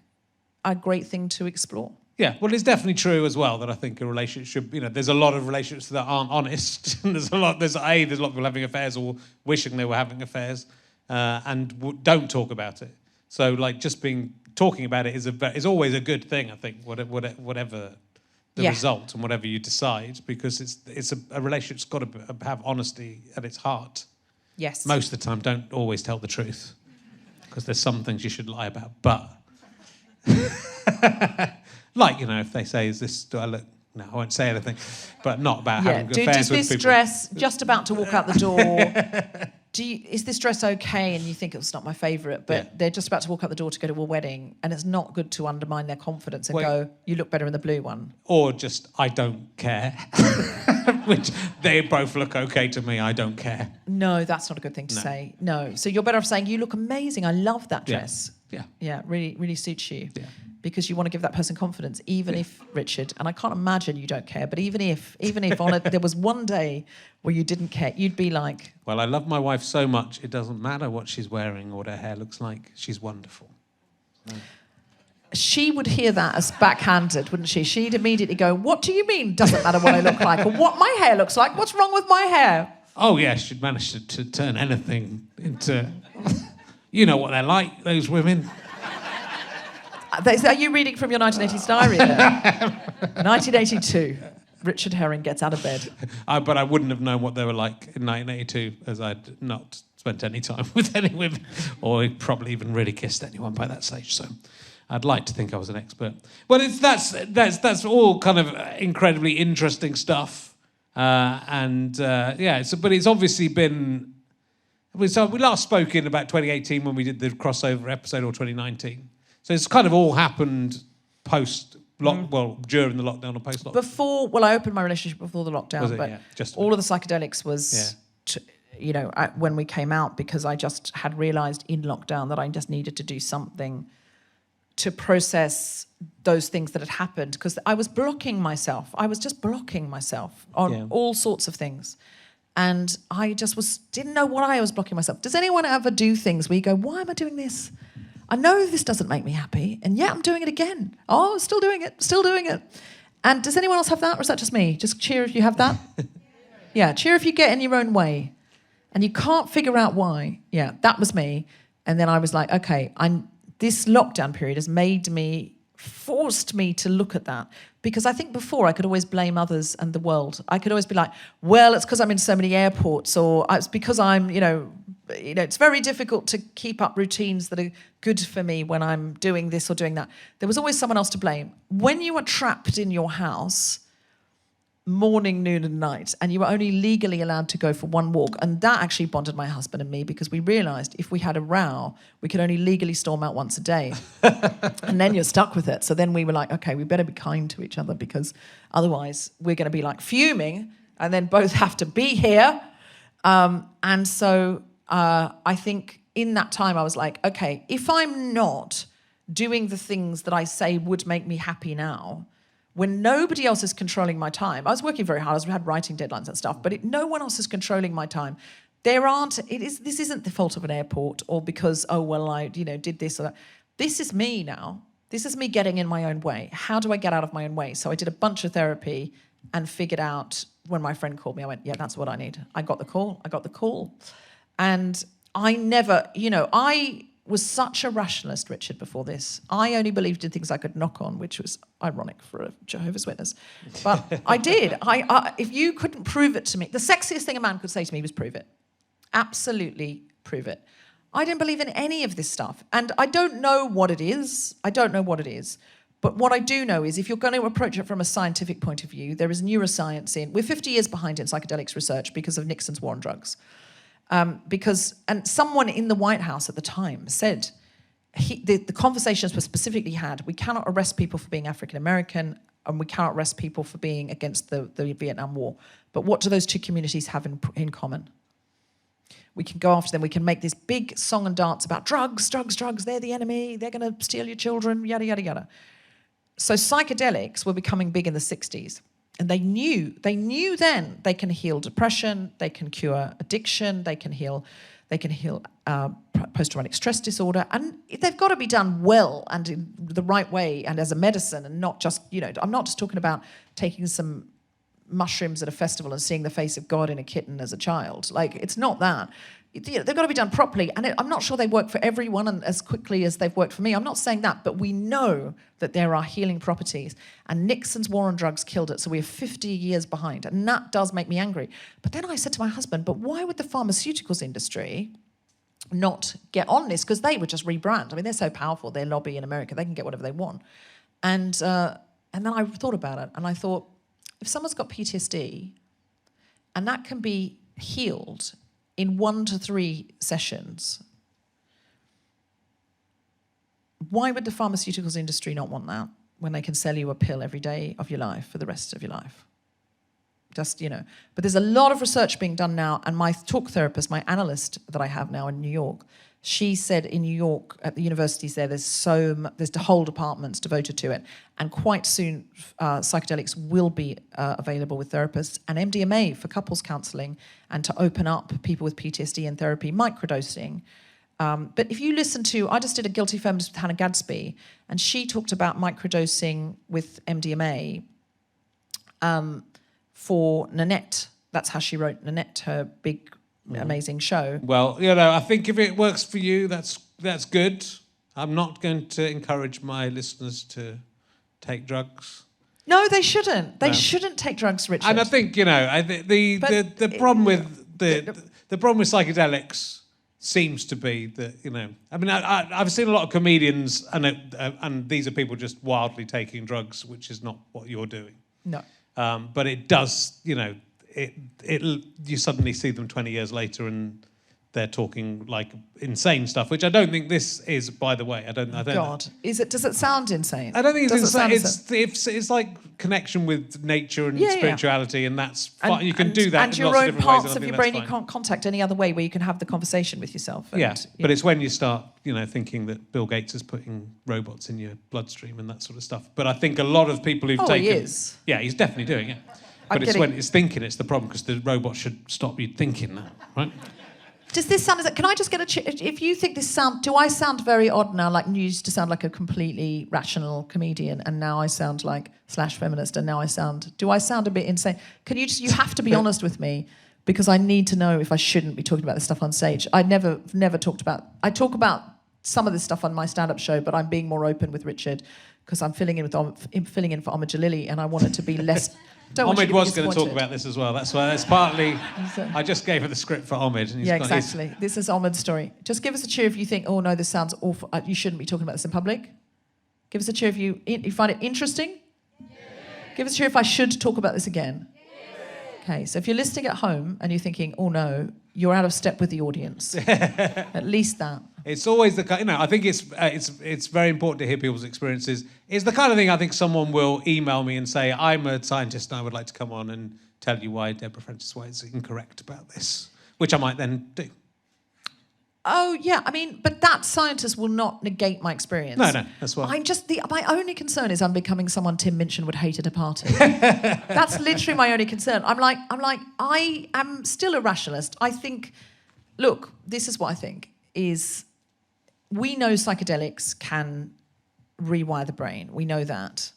a great thing to explore. Yeah, well, it's definitely true as well that I think a relationship, there's a lot of relationships that aren't honest. There's a lot of people having affairs or wishing they were having affairs, and don't talk about it. So, like, just talking about it is always a good thing, I think, whatever the result and whatever you decide, because it's a relationship's got to have honesty at its heart. Yes. Most of the time, don't always tell the truth, because there's some things you should lie about, but... Like, if they say, do I look... No, I won't say anything, but not about having affairs with people. Does this dress, just about to walk out the door, is this dress okay? And you think it's not my favourite, but they're just about to walk out the door to go to a wedding, and it's not good to undermine their confidence and go, you look better in the blue one. Or just, I don't care. Which, they both look okay to me, I don't care. No, that's not a good thing to say. No. So you're better off saying, you look amazing, I love that dress. Yeah, really, really suits you. Yeah. Because you want to give that person confidence, even if, Richard, and I can't imagine you don't care, but even if there was one day where you didn't care, you'd be like... Well, I love my wife so much, it doesn't matter what she's wearing or what her hair looks like. She's wonderful. So. She would hear that as backhanded, wouldn't she? She'd immediately go, what do you mean doesn't matter what I look like, or what my hair looks like? What's wrong with my hair? Oh, yeah, she'd manage to turn anything into... You know what they're like, those women. Are you reading from your 1980s diary there? 1982. Richard Herring gets out of bed. But I wouldn't have known what they were like in 1982, as I'd not spent any time with any women, or probably even really kissed anyone by that stage. So I'd like to think I was an expert. Well, that's all kind of incredibly interesting stuff, but it's obviously been. So we last spoke in about 2018 when we did the crossover episode, or 2019. So it's kind of all happened during the lockdown or post-lockdown. I opened my relationship before the lockdown, but all of the psychedelics was, when we came out, because I just had realised in lockdown that I just needed to do something to process those things that had happened, because I was blocking myself. I was just blocking myself on all sorts of things. And I just didn't know why I was blocking myself. Does anyone ever do things where you go, why am I doing this? I know this doesn't make me happy, and yet I'm doing it again. Oh, still doing it. And does anyone else have that, or is that just me? Just cheer if you have that. Yeah, cheer if you get in your own way and you can't figure out why. Yeah, that was me. And then I was like, okay, this lockdown period has forced me to look at that. Because I think before I could always blame others and the world. I could always be like, well, it's because I'm in so many airports, or it's because I'm, it's very difficult to keep up routines that are good for me when I'm doing this or doing that. There was always someone else to blame. When you are trapped in your house, morning, noon and night, and you were only legally allowed to go for one walk, and that actually bonded my husband and me, because we realised if we had a row, we could only legally storm out once a day. And then you're stuck with it. So then we were like, okay, we better be kind to each other, because otherwise we're going to be like fuming and then both have to be here. And so I think in that time I was like, okay, if I'm not doing the things that I say would make me happy now, when nobody else is controlling my time. I was working very hard. I had writing deadlines and stuff, but no one else is controlling my time. This isn't the fault of an airport or because, I did this or that. This is me now. This is me getting in my own way. How do I get out of my own way? So I did a bunch of therapy and figured out, when my friend called me, I went, yeah, that's what I need. I got the call. And I never, I was such a rationalist, Richard, before this. I only believed in things I could knock on, which was ironic for a Jehovah's Witness. But I did. If you couldn't prove it to me, the sexiest thing a man could say to me was prove it. Absolutely prove it. I didn't believe in any of this stuff. And I don't know what it is. But what I do know is if you're going to approach it from a scientific point of view, there is neuroscience in... We're 50 years behind in psychedelics research because of Nixon's war on drugs. And someone in the White House at the time said, the conversations were specifically had, we cannot arrest people for being African American and we cannot arrest people for being against the Vietnam War. But what do those two communities have in common? We can go after them. We can make this big song and dance about drugs, they're the enemy, they're going to steal your children, yada, yada, yada. So psychedelics were becoming big in the 60s. And they knew then they can heal depression, they can cure addiction, they can heal post-traumatic stress disorder, and they've got to be done well and in the right way and as a medicine, and not just, I'm not just talking about taking some mushrooms at a festival and seeing the face of God in a kitten as a child. Like, it's not that. They've got to be done properly, and I'm not sure they work for everyone and as quickly as they've worked for me. I'm not saying that, but we know that there are healing properties, and Nixon's war on drugs killed it, so we're 50 years behind, and that does make me angry. But then I said to my husband, but why would the pharmaceuticals industry not get on this? Because they would just rebrand. I mean, they're so powerful, their lobby in America, they can get whatever they want. And then I thought about it, and I thought, if someone's got PTSD, and that can be healed in 1 to 3 sessions, why would the pharmaceuticals industry not want that when they can sell you a pill every day of your life for the rest of your life? But there's a lot of research being done now, and my talk therapist, my analyst that I have now in New York, she said in New York, at the universities there's the whole departments devoted to it, and quite soon psychedelics will be available with therapists, and MDMA for couples counselling, and to open up people with PTSD and therapy, microdosing. But if you listen to, I just did a Guilty Feminist with Hannah Gadsby, and she talked about microdosing with MDMA for Nanette. That's how she wrote Nanette, her big, amazing show. Well, I think if it works for you, that's good. I'm not going to encourage my listeners to take drugs. No, they shouldn't. They shouldn't take drugs, Richard. And I think the problem with the problem with psychedelics seems to be that I mean I've seen a lot of comedians and these are people just wildly taking drugs, which is not what you're doing. No. But it does, you suddenly see them 20 years later and they're talking like insane stuff, which I don't think this is, by the way. I don't God, know. Does it sound insane? I don't think it's insane. It's like connection with nature and spirituality, and that's fine. You can do that and in your lots own of different parts ways, of your brain you can't contact any other way, where you can have the conversation with yourself. And, but it's when you start, thinking that Bill Gates is putting robots in your bloodstream and that sort of stuff. But I think a lot of people who've taken... he is. Yeah, he's definitely doing it. But it's when it's thinking it's the problem, because the robot should stop you thinking that, right? Does this sound... Can I just get if you think this sound... Do I sound very odd now? Like, you used to sound like a completely rational comedian, and now I sound like /feminist, and now do I sound a bit insane? Can you have to be honest with me, because I need to know if I shouldn't be talking about this stuff on stage. I never talked about... I talk about some of this stuff on my stand-up show, but I'm being more open with Richard, because I'm filling in for Ahmed Jalili, and I want it to be less... Ahmed was going to talk about this as well. That's why. That's partly... I just gave her the script for Ahmed. And exactly. This is Ahmed's story. Just give us a cheer if you think, oh, no, this sounds awful. You shouldn't be talking about this in public. Give us a cheer if you find it interesting. Yeah. Give us a cheer if I should talk about this again. Yeah. Okay, so if you're listening at home and you're thinking, oh, no, you're out of step with the audience. At least that. It's always I think it's very important to hear people's experiences. It's the kind of thing I think someone will email me and say, I'm a scientist and I would like to come on and tell you why Deborah Frances-White is incorrect about this, which I might then do. Oh, yeah. I mean, but that scientist will not negate my experience. No, that's why. My only concern is I'm becoming someone Tim Minchin would hate at a party. That's literally my only concern. I am still a rationalist. I think, look, this is what I think, is we know psychedelics can rewire the brain. We know that.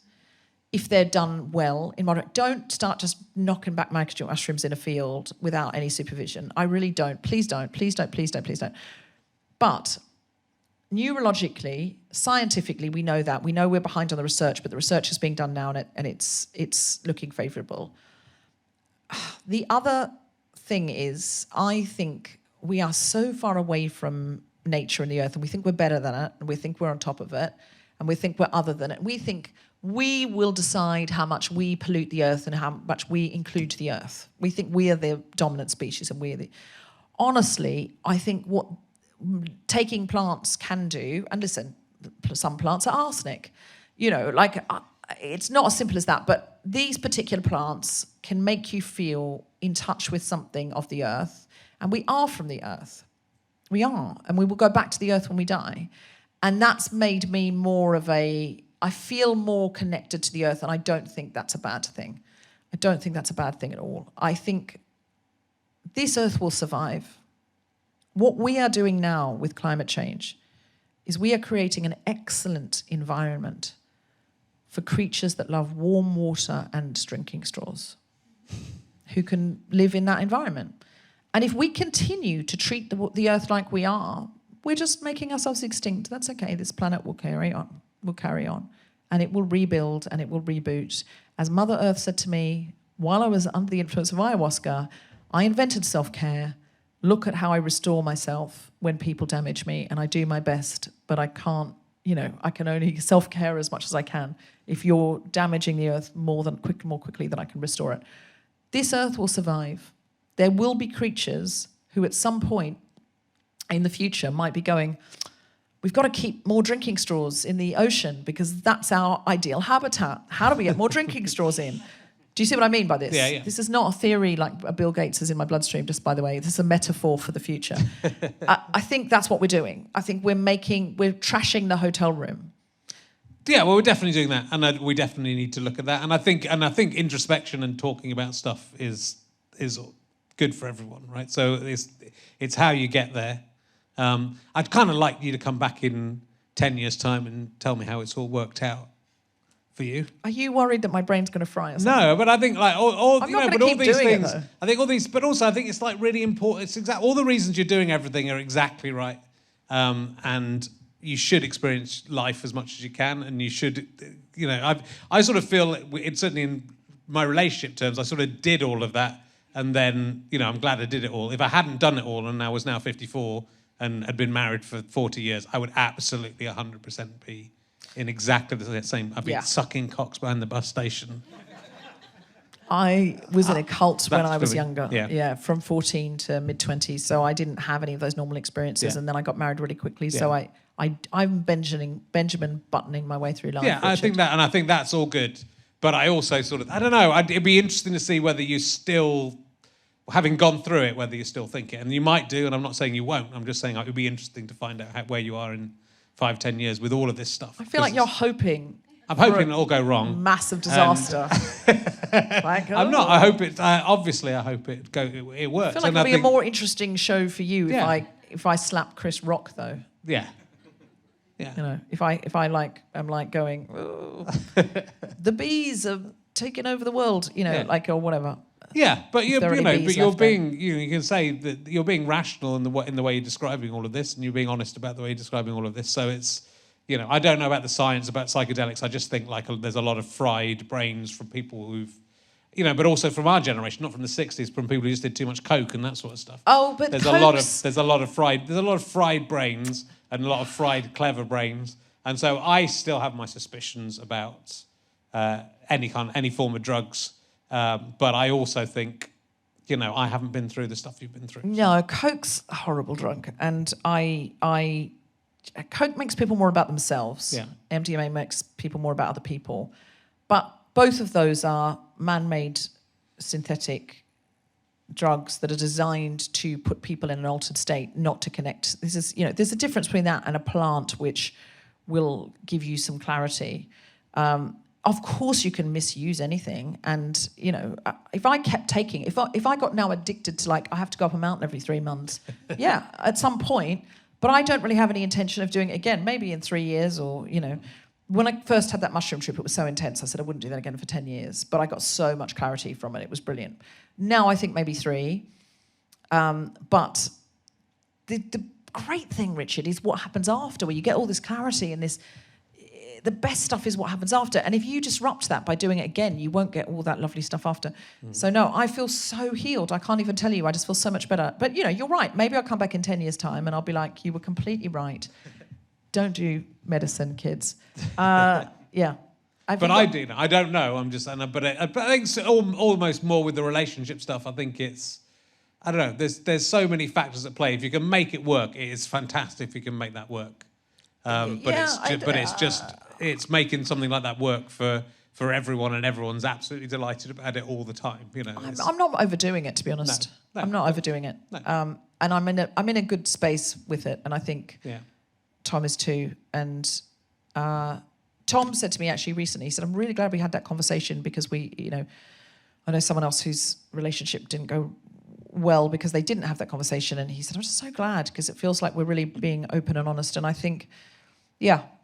If they're done well in moderate, don't start just knocking back magic mushrooms in a field without any supervision. I really don't. Please don't. Please don't. Please don't. Please don't. But neurologically, scientifically, we know that. We know we're behind on the research, but the research is being done now, and it's looking favourable. The other thing is, I think we are so far away from nature and the earth, and we think we're better than it, and we think we're on top of it, and we think we're other than it. We think we will decide how much we pollute the earth and how much we include the earth. We think we are the dominant species, and we're the... Honestly, I think what taking plants can do, and listen, some plants are arsenic, it's not as simple as that, but these particular plants can make you feel in touch with something of the earth, and we are from the earth. We are, and we will go back to the earth when we die. And that's made me I feel more connected to the earth, and I don't think that's a bad thing. I don't think that's a bad thing at all. I think this earth will survive. What we are doing now with climate change is we are creating an excellent environment for creatures that love warm water and drinking straws, who can live in that environment. And if we continue to treat the earth like we are, we're just making ourselves extinct. That's okay. This planet will carry on. And it will rebuild and it will reboot. As Mother Earth said to me, while I was under the influence of ayahuasca, I invented self-care. Look at how I restore myself when people damage me, and I do my best, but I can't, I can only self-care as much as I can. If you're damaging the earth more quickly than I can restore it. This earth will survive. There will be creatures who at some point in the future might be going, we've got to keep more drinking straws in the ocean because that's our ideal habitat. How do we get more drinking straws in? Do you see what I mean by this? Yeah. This is not a theory like Bill Gates is in my bloodstream, just by the way. This is a metaphor for the future. I think that's what we're doing. I think we're trashing the hotel room. Yeah, well, we're definitely doing that, and we definitely need to look at that. And I think introspection and talking about stuff is good for everyone, right? So it's how you get there. I'd kind of like you to come back in 10 years' time and tell me how it's all worked out for you. Are you worried that my brain's going to fry or something? No, but I think like all I'm you not know, gonna but all keep these doing it, things. though. I think all these, but also I think it's like really important. It's all the reasons you're doing everything are exactly right, and you should experience life as much as you can, and you should, I sort of feel it's certainly in my relationship terms, I sort of did all of that, and then I'm glad I did it all. If I hadn't done it all and I was now 54 and had been married for 40 years, I would absolutely 100% be in exactly the same. I've been sucking cocks behind the bus station. I was in a cult when I was younger. Yeah. From 14 to mid-20s, so I didn't have any of those normal experiences, and then I got married really quickly, so I'm Benjamin buttoning my way through life. Yeah, Richard. I think that's all good. But I also I don't know, it'd be interesting to see whether you still, having gone through it, whether you still think it. And you might do, and I'm not saying you won't. I'm just saying it would be interesting to find out where you are in 5-10 years with all of this stuff. I feel like you're hoping. I'm hoping it'll go wrong. Massive disaster. I'm not. I hope it. Obviously, I hope it works. I feel like it'll be a more interesting show for you if I slap Chris Rock though. Yeah. If I like, I'm like going, oh, the bees are taking over the world, or whatever. Yeah, but you can say that you're being rational in the way you're describing all of this, and you're being honest about the way you're describing all of this. So it's, I don't know about the science about psychedelics. I just think there's a lot of fried brains from people who've, but also from our generation, not from the 60s, from people who just did too much coke and that sort of stuff. Oh, but there's a lot of fried brains and a lot of fried clever brains, and so I still have my suspicions about any form of drugs. But I also think, I haven't been through the stuff you've been through. No, coke's a horrible drug, and coke makes people more about themselves. Yeah. MDMA makes people more about other people, but both of those are man-made, synthetic drugs that are designed to put people in an altered state, not to connect. This is, there's a difference between that and a plant which will give you some clarity. Of course, you can misuse anything, and if I kept taking, if I got now addicted to, like, I have to go up a mountain every 3 months, yeah, at some point, but I don't really have any intention of doing it again. Maybe in 3 years, or when I first had that mushroom trip, it was so intense. I said I wouldn't do that again for 10 years, but I got so much clarity from it. It was brilliant. Now I think maybe 3, but the great thing, Richard, is what happens after, where you get all this clarity and this. The best stuff is what happens after. And if you disrupt that by doing it again, you won't get all that lovely stuff after. So no, I feel so healed. I can't even tell you. I just feel so much better. But, you're right. Maybe I'll come back in 10 years' time and I'll be like, you were completely right. Don't do medicine, kids. Yeah. But I do. I don't know. I'm just saying. But I think it's almost more with the relationship stuff. I think it's, I don't know. There's so many factors at play. If you can make it work, it is fantastic if you can make that work. It's making something like that work for everyone, and everyone's absolutely delighted about it all the time. I'm not overdoing it, to be honest. No, I'm not overdoing it. No. And I'm in a good space with it, and I think Tom is too. And Tom said to me actually recently, he said, "I'm really glad we had that conversation, because I know someone else whose relationship didn't go well because they didn't have that conversation." And he said, "I'm just so glad, because it feels like we're really being open and honest." And I think,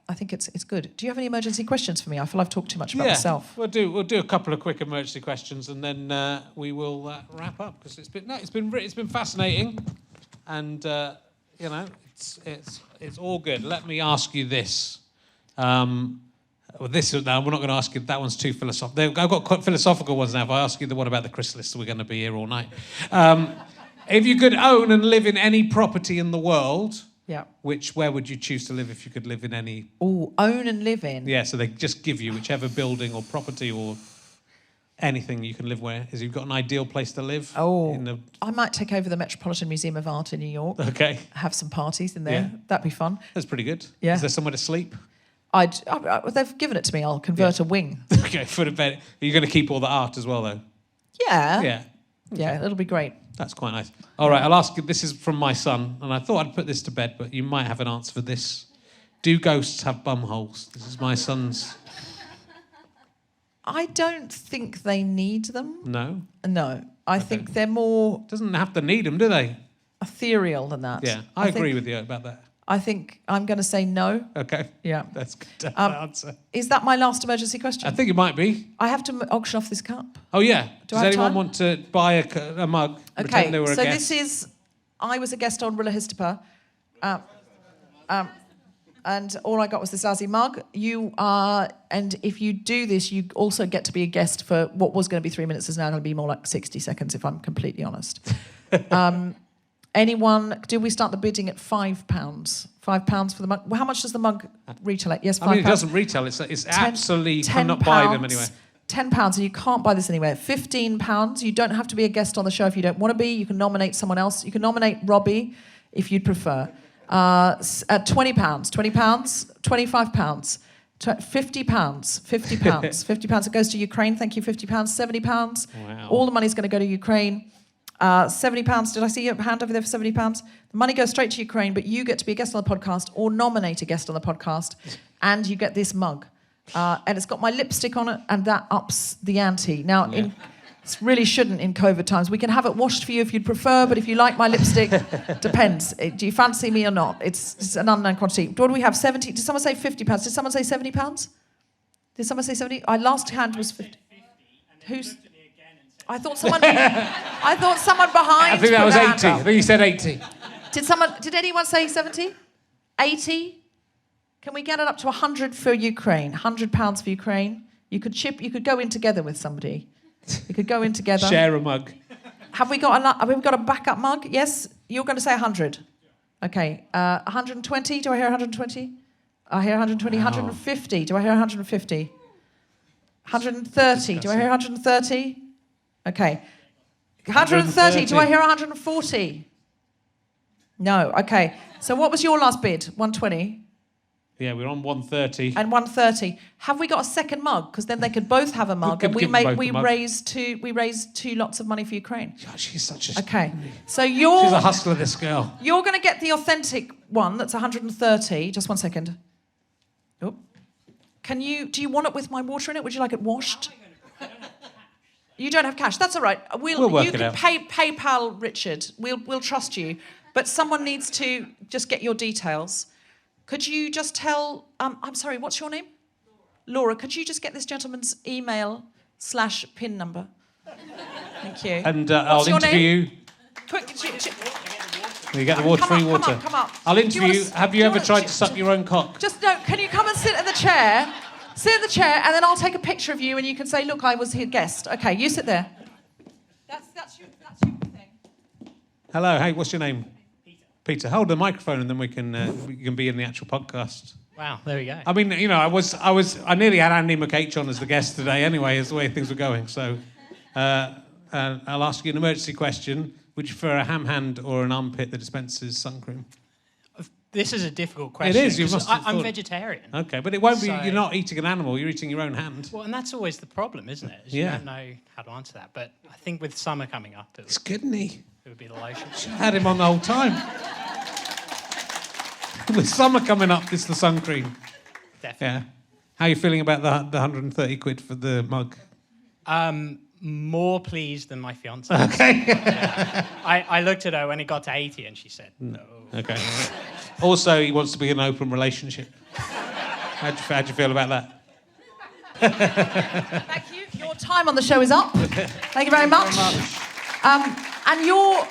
I think it's good. Do you have any emergency questions for me? I feel I've talked too much about myself. We'll do a couple of quick emergency questions, and then we will wrap up, because it's been fascinating, and it's all good. Let me ask you this. We're not going to ask you. That one's too philosophical. I've got quite philosophical ones now. If I ask you the one about the chrysalis, we're going to be here all night. If you could own and live in any property in the world. Yeah. Where would you choose to live if you could live in any? Oh, own and live in. Yeah, so they just give you whichever building or property or anything you can live where. You've got an ideal place to live? I might take over the Metropolitan Museum of Art in New York. Okay. Have some parties in there. Yeah. That'd be fun. That's pretty good. Yeah. Is there somewhere to sleep? They've given it to me. I'll convert a wing. Okay, for the bed. Are you going to keep all the art as well, though? Yeah. Yeah. Okay. Yeah, it'll be great. That's quite nice. All right, I'll ask you, this is from my son, and I thought I'd put this to bed, but you might have an answer for this. Do ghosts have bum holes? This is my son's. I don't think they need them. No? No. I think they're more... Doesn't have to need them, do they? Ethereal than that. Yeah, I agree with you about that. I think I'm going to say no. Okay. Yeah. That's good to have an answer. Is that my last emergency question? I think it might be. I have to auction off this cup. Oh, yeah. Does anyone time? Want to buy a mug? Okay, they were a so guest? this is... I was a guest on RHLSTP. And all I got was this Aussie mug. You are... And if you do this, you also get to be a guest for what was going to be 3 minutes is now going to be more like 60 seconds, if I'm completely honest. Anyone, do we start the bidding at £5? £5 for the mug? Well, how much does the mug retail at? Yes, £5. I mean, it doesn't retail. It's absolutely... You cannot buy them anywhere. £10, and you can't buy this anywhere. £15. You don't have to be a guest on the show if you don't want to be. You can nominate someone else. You can nominate Robbie if you'd prefer. At £20, £20, £25, £50, £50. It goes to Ukraine. Thank you, £50. £70. Wow. All the money's going to go to Ukraine. £70. Did I see your hand over there for £70? The money goes straight to Ukraine, but you get to be a guest on the podcast or nominate a guest on the podcast, and you get this mug. And it's got my lipstick on it, and that ups the ante. Now, it really shouldn't in COVID times. We can have it washed for you if you'd prefer, but if you like my lipstick, depends. Do you fancy me or not? It's an unknown quantity. What do we have? 70? Did someone say £50? Did someone say £70? Did someone say 70? Our last hand was 50. Who's... I thought someone behind. I think that was 80. I think you said 80. Did anyone say 70? 80? Can we get it up to 100 for Ukraine? £100 for Ukraine. You could go in together with somebody. You could go in together. Share a mug. Have we got a backup mug? Yes. You're going to say 100. Okay. 120. Do I hear 120? I hear 120. Wow. 150. Do I hear 150? 130. Do I hear 130? Okay. 130. Do I hear 140? No. Okay. So what was your last bid? 120? Yeah, we're on 1:30. And 1:30. Have we got a second mug? Because then they could both have a mug, and we raise two lots of money for Ukraine. God, she's such a... Okay, so She's a hustler, this girl. You're going to get the authentic one. That's 130. Just 1 second. Oh, do you want it with my water in it? Would you like it washed? You don't have cash. That's all right. We'll work it out. PayPal Richard. We'll trust you. But someone needs to just get your details. Could you just tell... I'm sorry, what's your name? Laura, could you just get this gentleman's email/PIN number? Thank you. And I'll interview you. Quick, You get the free water. Come up. I'll interview you. Have you ever tried to suck your own cock? Can you come and sit in the chair? Sit in the chair, and then I'll take a picture of you, and you can say, look, I was here guest. Okay, you sit there. That's your thing. Hello, hey, what's your name? Peter, hold the microphone, and then we can be in the actual podcast. Wow, there we go. I mean, you know, I nearly had Andy McH on as the guest today anyway, as the way things were going. So I'll ask you an emergency question. Would you prefer a ham hand or an armpit that dispenses sun cream? This is a difficult question. It is, you must have I'm thought. vegetarian. Okay, but it won't be, you're not eating an animal, you're eating your own hand. Well, and that's always the problem, isn't it? You don't know how to answer that. But I think with summer coming up, It's good, isn't he? It would be the lotion. Should have had him on the whole time. With summer coming up, it's the sun cream. Definitely. Yeah. How are you feeling about the 130 quid for the mug? More pleased than my fiance. Okay. Yeah. I looked at her when it got to 80 and she said, no. Okay. Also, he wants to be in an open relationship. How'd you feel about that? Thank you. Your time on the show is up. Thank you very much. And you're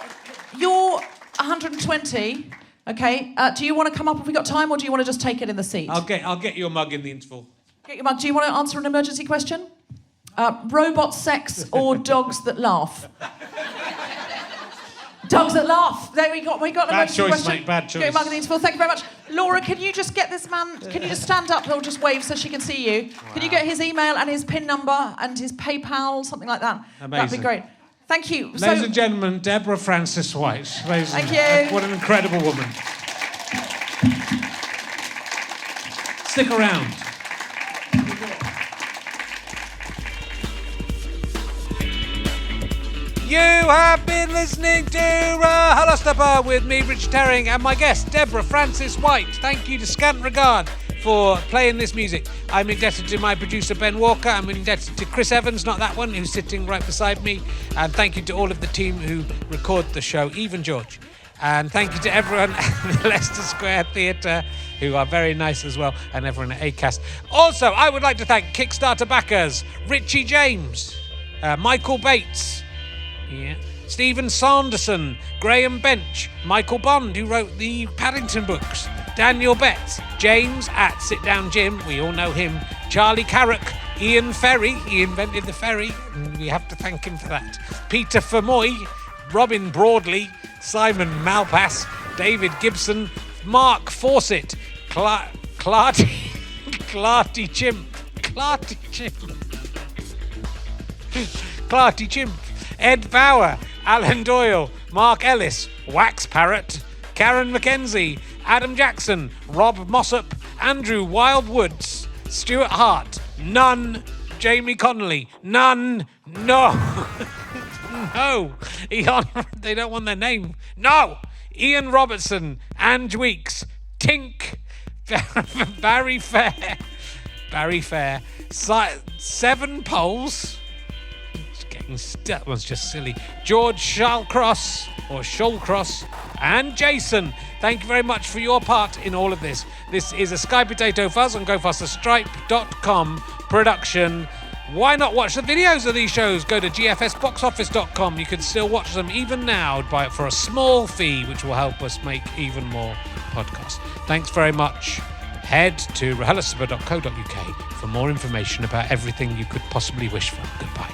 120. Okay. Do you want to come up if we got time, or do you want to just take it in the seat? I'll get your mug in the interval. Get your mug. Do you want to answer an emergency question? Robot sex or dogs that laugh? Dogs that laugh. There we got an emergency choice, question. mate, bad choice. Get your mug in the interval. Thank you very much. Laura, can you just get this man, can you just stand up or just wave so she can see you? Wow. Can you get his email and his PIN number and his PayPal, something like that? Amazing. That'd be great. Thank you. Ladies and gentlemen, Deborah Frances-White. Thank you. What an incredible woman. Stick around. You have been listening to RHLSTP with me, Richard Herring, and my guest, Deborah Frances-White. Thank you to Scant Regard for playing this music. I'm indebted to my producer, Ben Walker. I'm indebted to Chris Evans, not that one, who's sitting right beside me. And thank you to all of the team who record the show, even George. And thank you to everyone at the Leicester Square Theatre, who are very nice as well, and everyone at ACAST. Also, I would like to thank Kickstarter backers, Richie James, Michael Bates, Stephen Sanderson, Graham Bench, Michael Bond, who wrote the Paddington books, Daniel Betts, James at Sit Down Jim, we all know him, Charlie Carrick, Ian Ferry, he invented the ferry, and we have to thank him for that, Peter Fermoy, Robin Broadley, Simon Malpass, David Gibson, Mark Fawcett, Clarty Chimp, Ed Bauer, Alan Doyle, Mark Ellis, Wax Parrot, Karen McKenzie, Adam Jackson, Rob Mossop, Andrew Wildwoods, Stuart Hart, none, Jamie Connolly, none, no, no, they don't want their name, no, Ian Robertson, Ange Weeks, Tink, Barry Fair, 7 Poles, that was just silly. George Shallcross and Jason, thank you very much for your part in all of this. This is a Sky Potato Fuzz on GoFasterStripe.com production. Why not watch the videos of these shows? Go to gfsboxoffice.com. You can still watch them even now for a small fee, which will help us make even more podcasts. Thanks very much. Head to RHLSTP.co.uk for more information about everything you could possibly wish for. Goodbye.